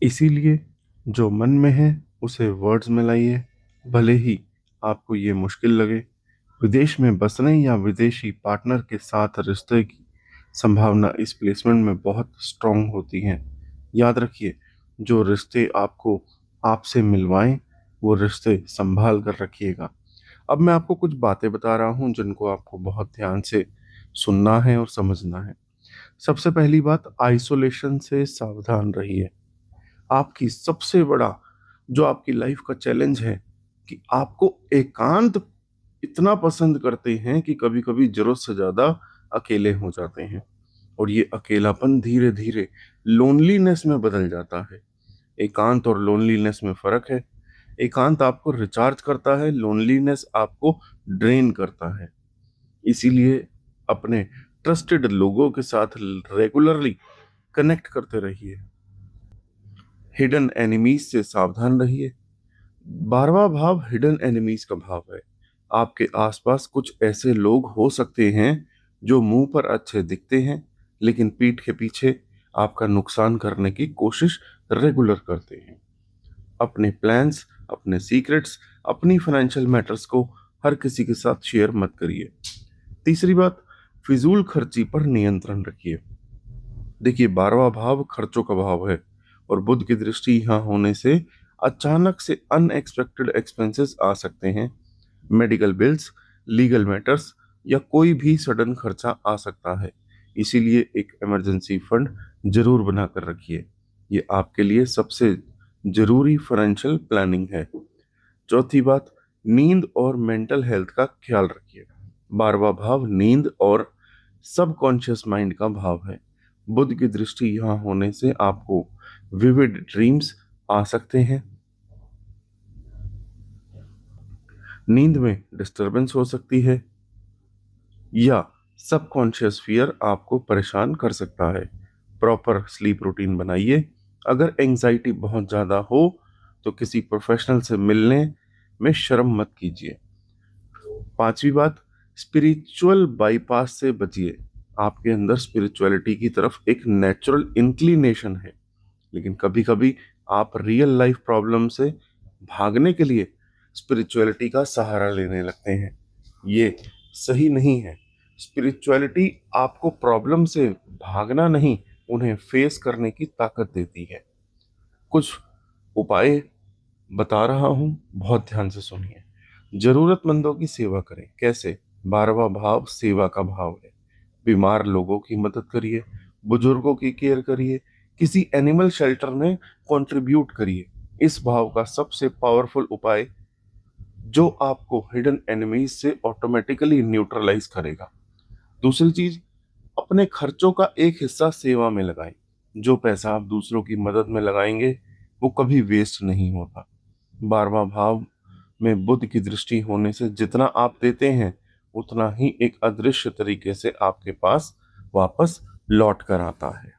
इसीलिए जो मन में है उसे वर्ड्स में लाइए, भले ही आपको ये मुश्किल लगे। विदेश में बसने या विदेशी पार्टनर के साथ रिश्ते की संभावना इस प्लेसमेंट में बहुत स्ट्रांग होती है। याद रखिए, जो रिश्ते आपको आपसे मिलवाएं वो रिश्ते संभाल कर रखिएगा। अब मैं आपको कुछ बातें बता रहा हूं जिनको आपको बहुत ध्यान से सुनना है और समझना है। सबसे पहली बात, आइसोलेशन से सावधान रहिए। आपकी सबसे बड़ा जो आपकी लाइफ का चैलेंज है कि आपको एकांत इतना पसंद करते हैं कि कभी कभी जरूरत से ज्यादा अकेले हो जाते हैं, और ये अकेलापन धीरे धीरे लोनलीनेस में बदल जाता है। एकांत और लोनलीनेस में फर्क है। एकांत आपको रिचार्ज करता है, लोनलीनेस आपको ड्रेन करता है। इसीलिए अपने ट्रस्टेड लोगों के साथ रेगुलरली कनेक्ट करते रहिए। हिडन एनिमीज से सावधान रहिए। 12वां भाव हिडन एनिमीज का भाव है। आपके आसपास कुछ ऐसे लोग हो सकते हैं जो मुंह पर अच्छे दिखते हैं लेकिन पीठ के पीछे आपका नुकसान करने की कोशिश रेगुलर करते हैं। अपने प्लान्स, अपने सीक्रेट्स, अपनी फाइनेंशियल मैटर्स को हर किसी के साथ शेयर मत करिए। तीसरी बात, फिजूल खर्ची पर नियंत्रण रखिए। देखिए, 12वां भाव खर्चों का भाव है और बुध की दृष्टि यहाँ होने से अचानक से अनएक्सपेक्टेड एक्सपेंसेस आ सकते हैं। मेडिकल बिल्स, लीगल मैटर्स या कोई भी सडन खर्चा आ सकता है। इसीलिए एक इमरजेंसी फंड जरूर बना कर रखिए। ये आपके लिए सबसे जरूरी फाइनेंशियल प्लानिंग है। चौथी बात, नींद और मेंटल हेल्थ का ख्याल रखिएगा। 12वां भाव नींद और सबकॉन्शियस माइंड का भाव है। बुध की दृष्टि यहाँ होने से आपको विविड ड्रीम्स आ सकते हैं, नींद में डिस्टरबेंस हो सकती है, या सबकॉन्शियस फियर आपको परेशान कर सकता है। प्रॉपर स्लीप रूटीन बनाइए। अगर एंजाइटी बहुत ज़्यादा हो तो किसी प्रोफेशनल से मिलने में शर्म मत कीजिए। 5वीं बात, स्पिरिचुअल बाईपास से बचिए। आपके अंदर स्पिरिचुअलिटी की तरफ एक नेचुरल इंक्लिनेशन है, लेकिन कभी कभी आप रियल लाइफ प्रॉब्लम से भागने के लिए स्पिरिचुअलिटी का सहारा लेने लगते हैं। ये सही नहीं है। स्पिरिचुअलिटी आपको प्रॉब्लम से भागना नहीं, उन्हें फेस करने की ताकत देती है। कुछ उपाय बता रहा हूं, बहुत ध्यान से सुनिए। जरूरतमंदों की सेवा करें। कैसे? 12वां भाव सेवा का भाव है। बीमार लोगों की मदद करिए, बुजुर्गों की केयर करिए, किसी एनिमल शेल्टर में कंट्रीब्यूट करिए। इस भाव का सबसे पावरफुल उपाय जो आपको हिडन एनिमीज से ऑटोमेटिकली न्यूट्रलाइज करेगा। दूसरी चीज, अपने खर्चों का एक हिस्सा सेवा में लगाएं। जो पैसा आप दूसरों की मदद में लगाएंगे वो कभी वेस्ट नहीं होता। 12वां भाव में बुध की दृष्टि होने से जितना आप देते हैं उतना ही एक अदृश्य तरीके से आपके पास वापस लौट कर आता है।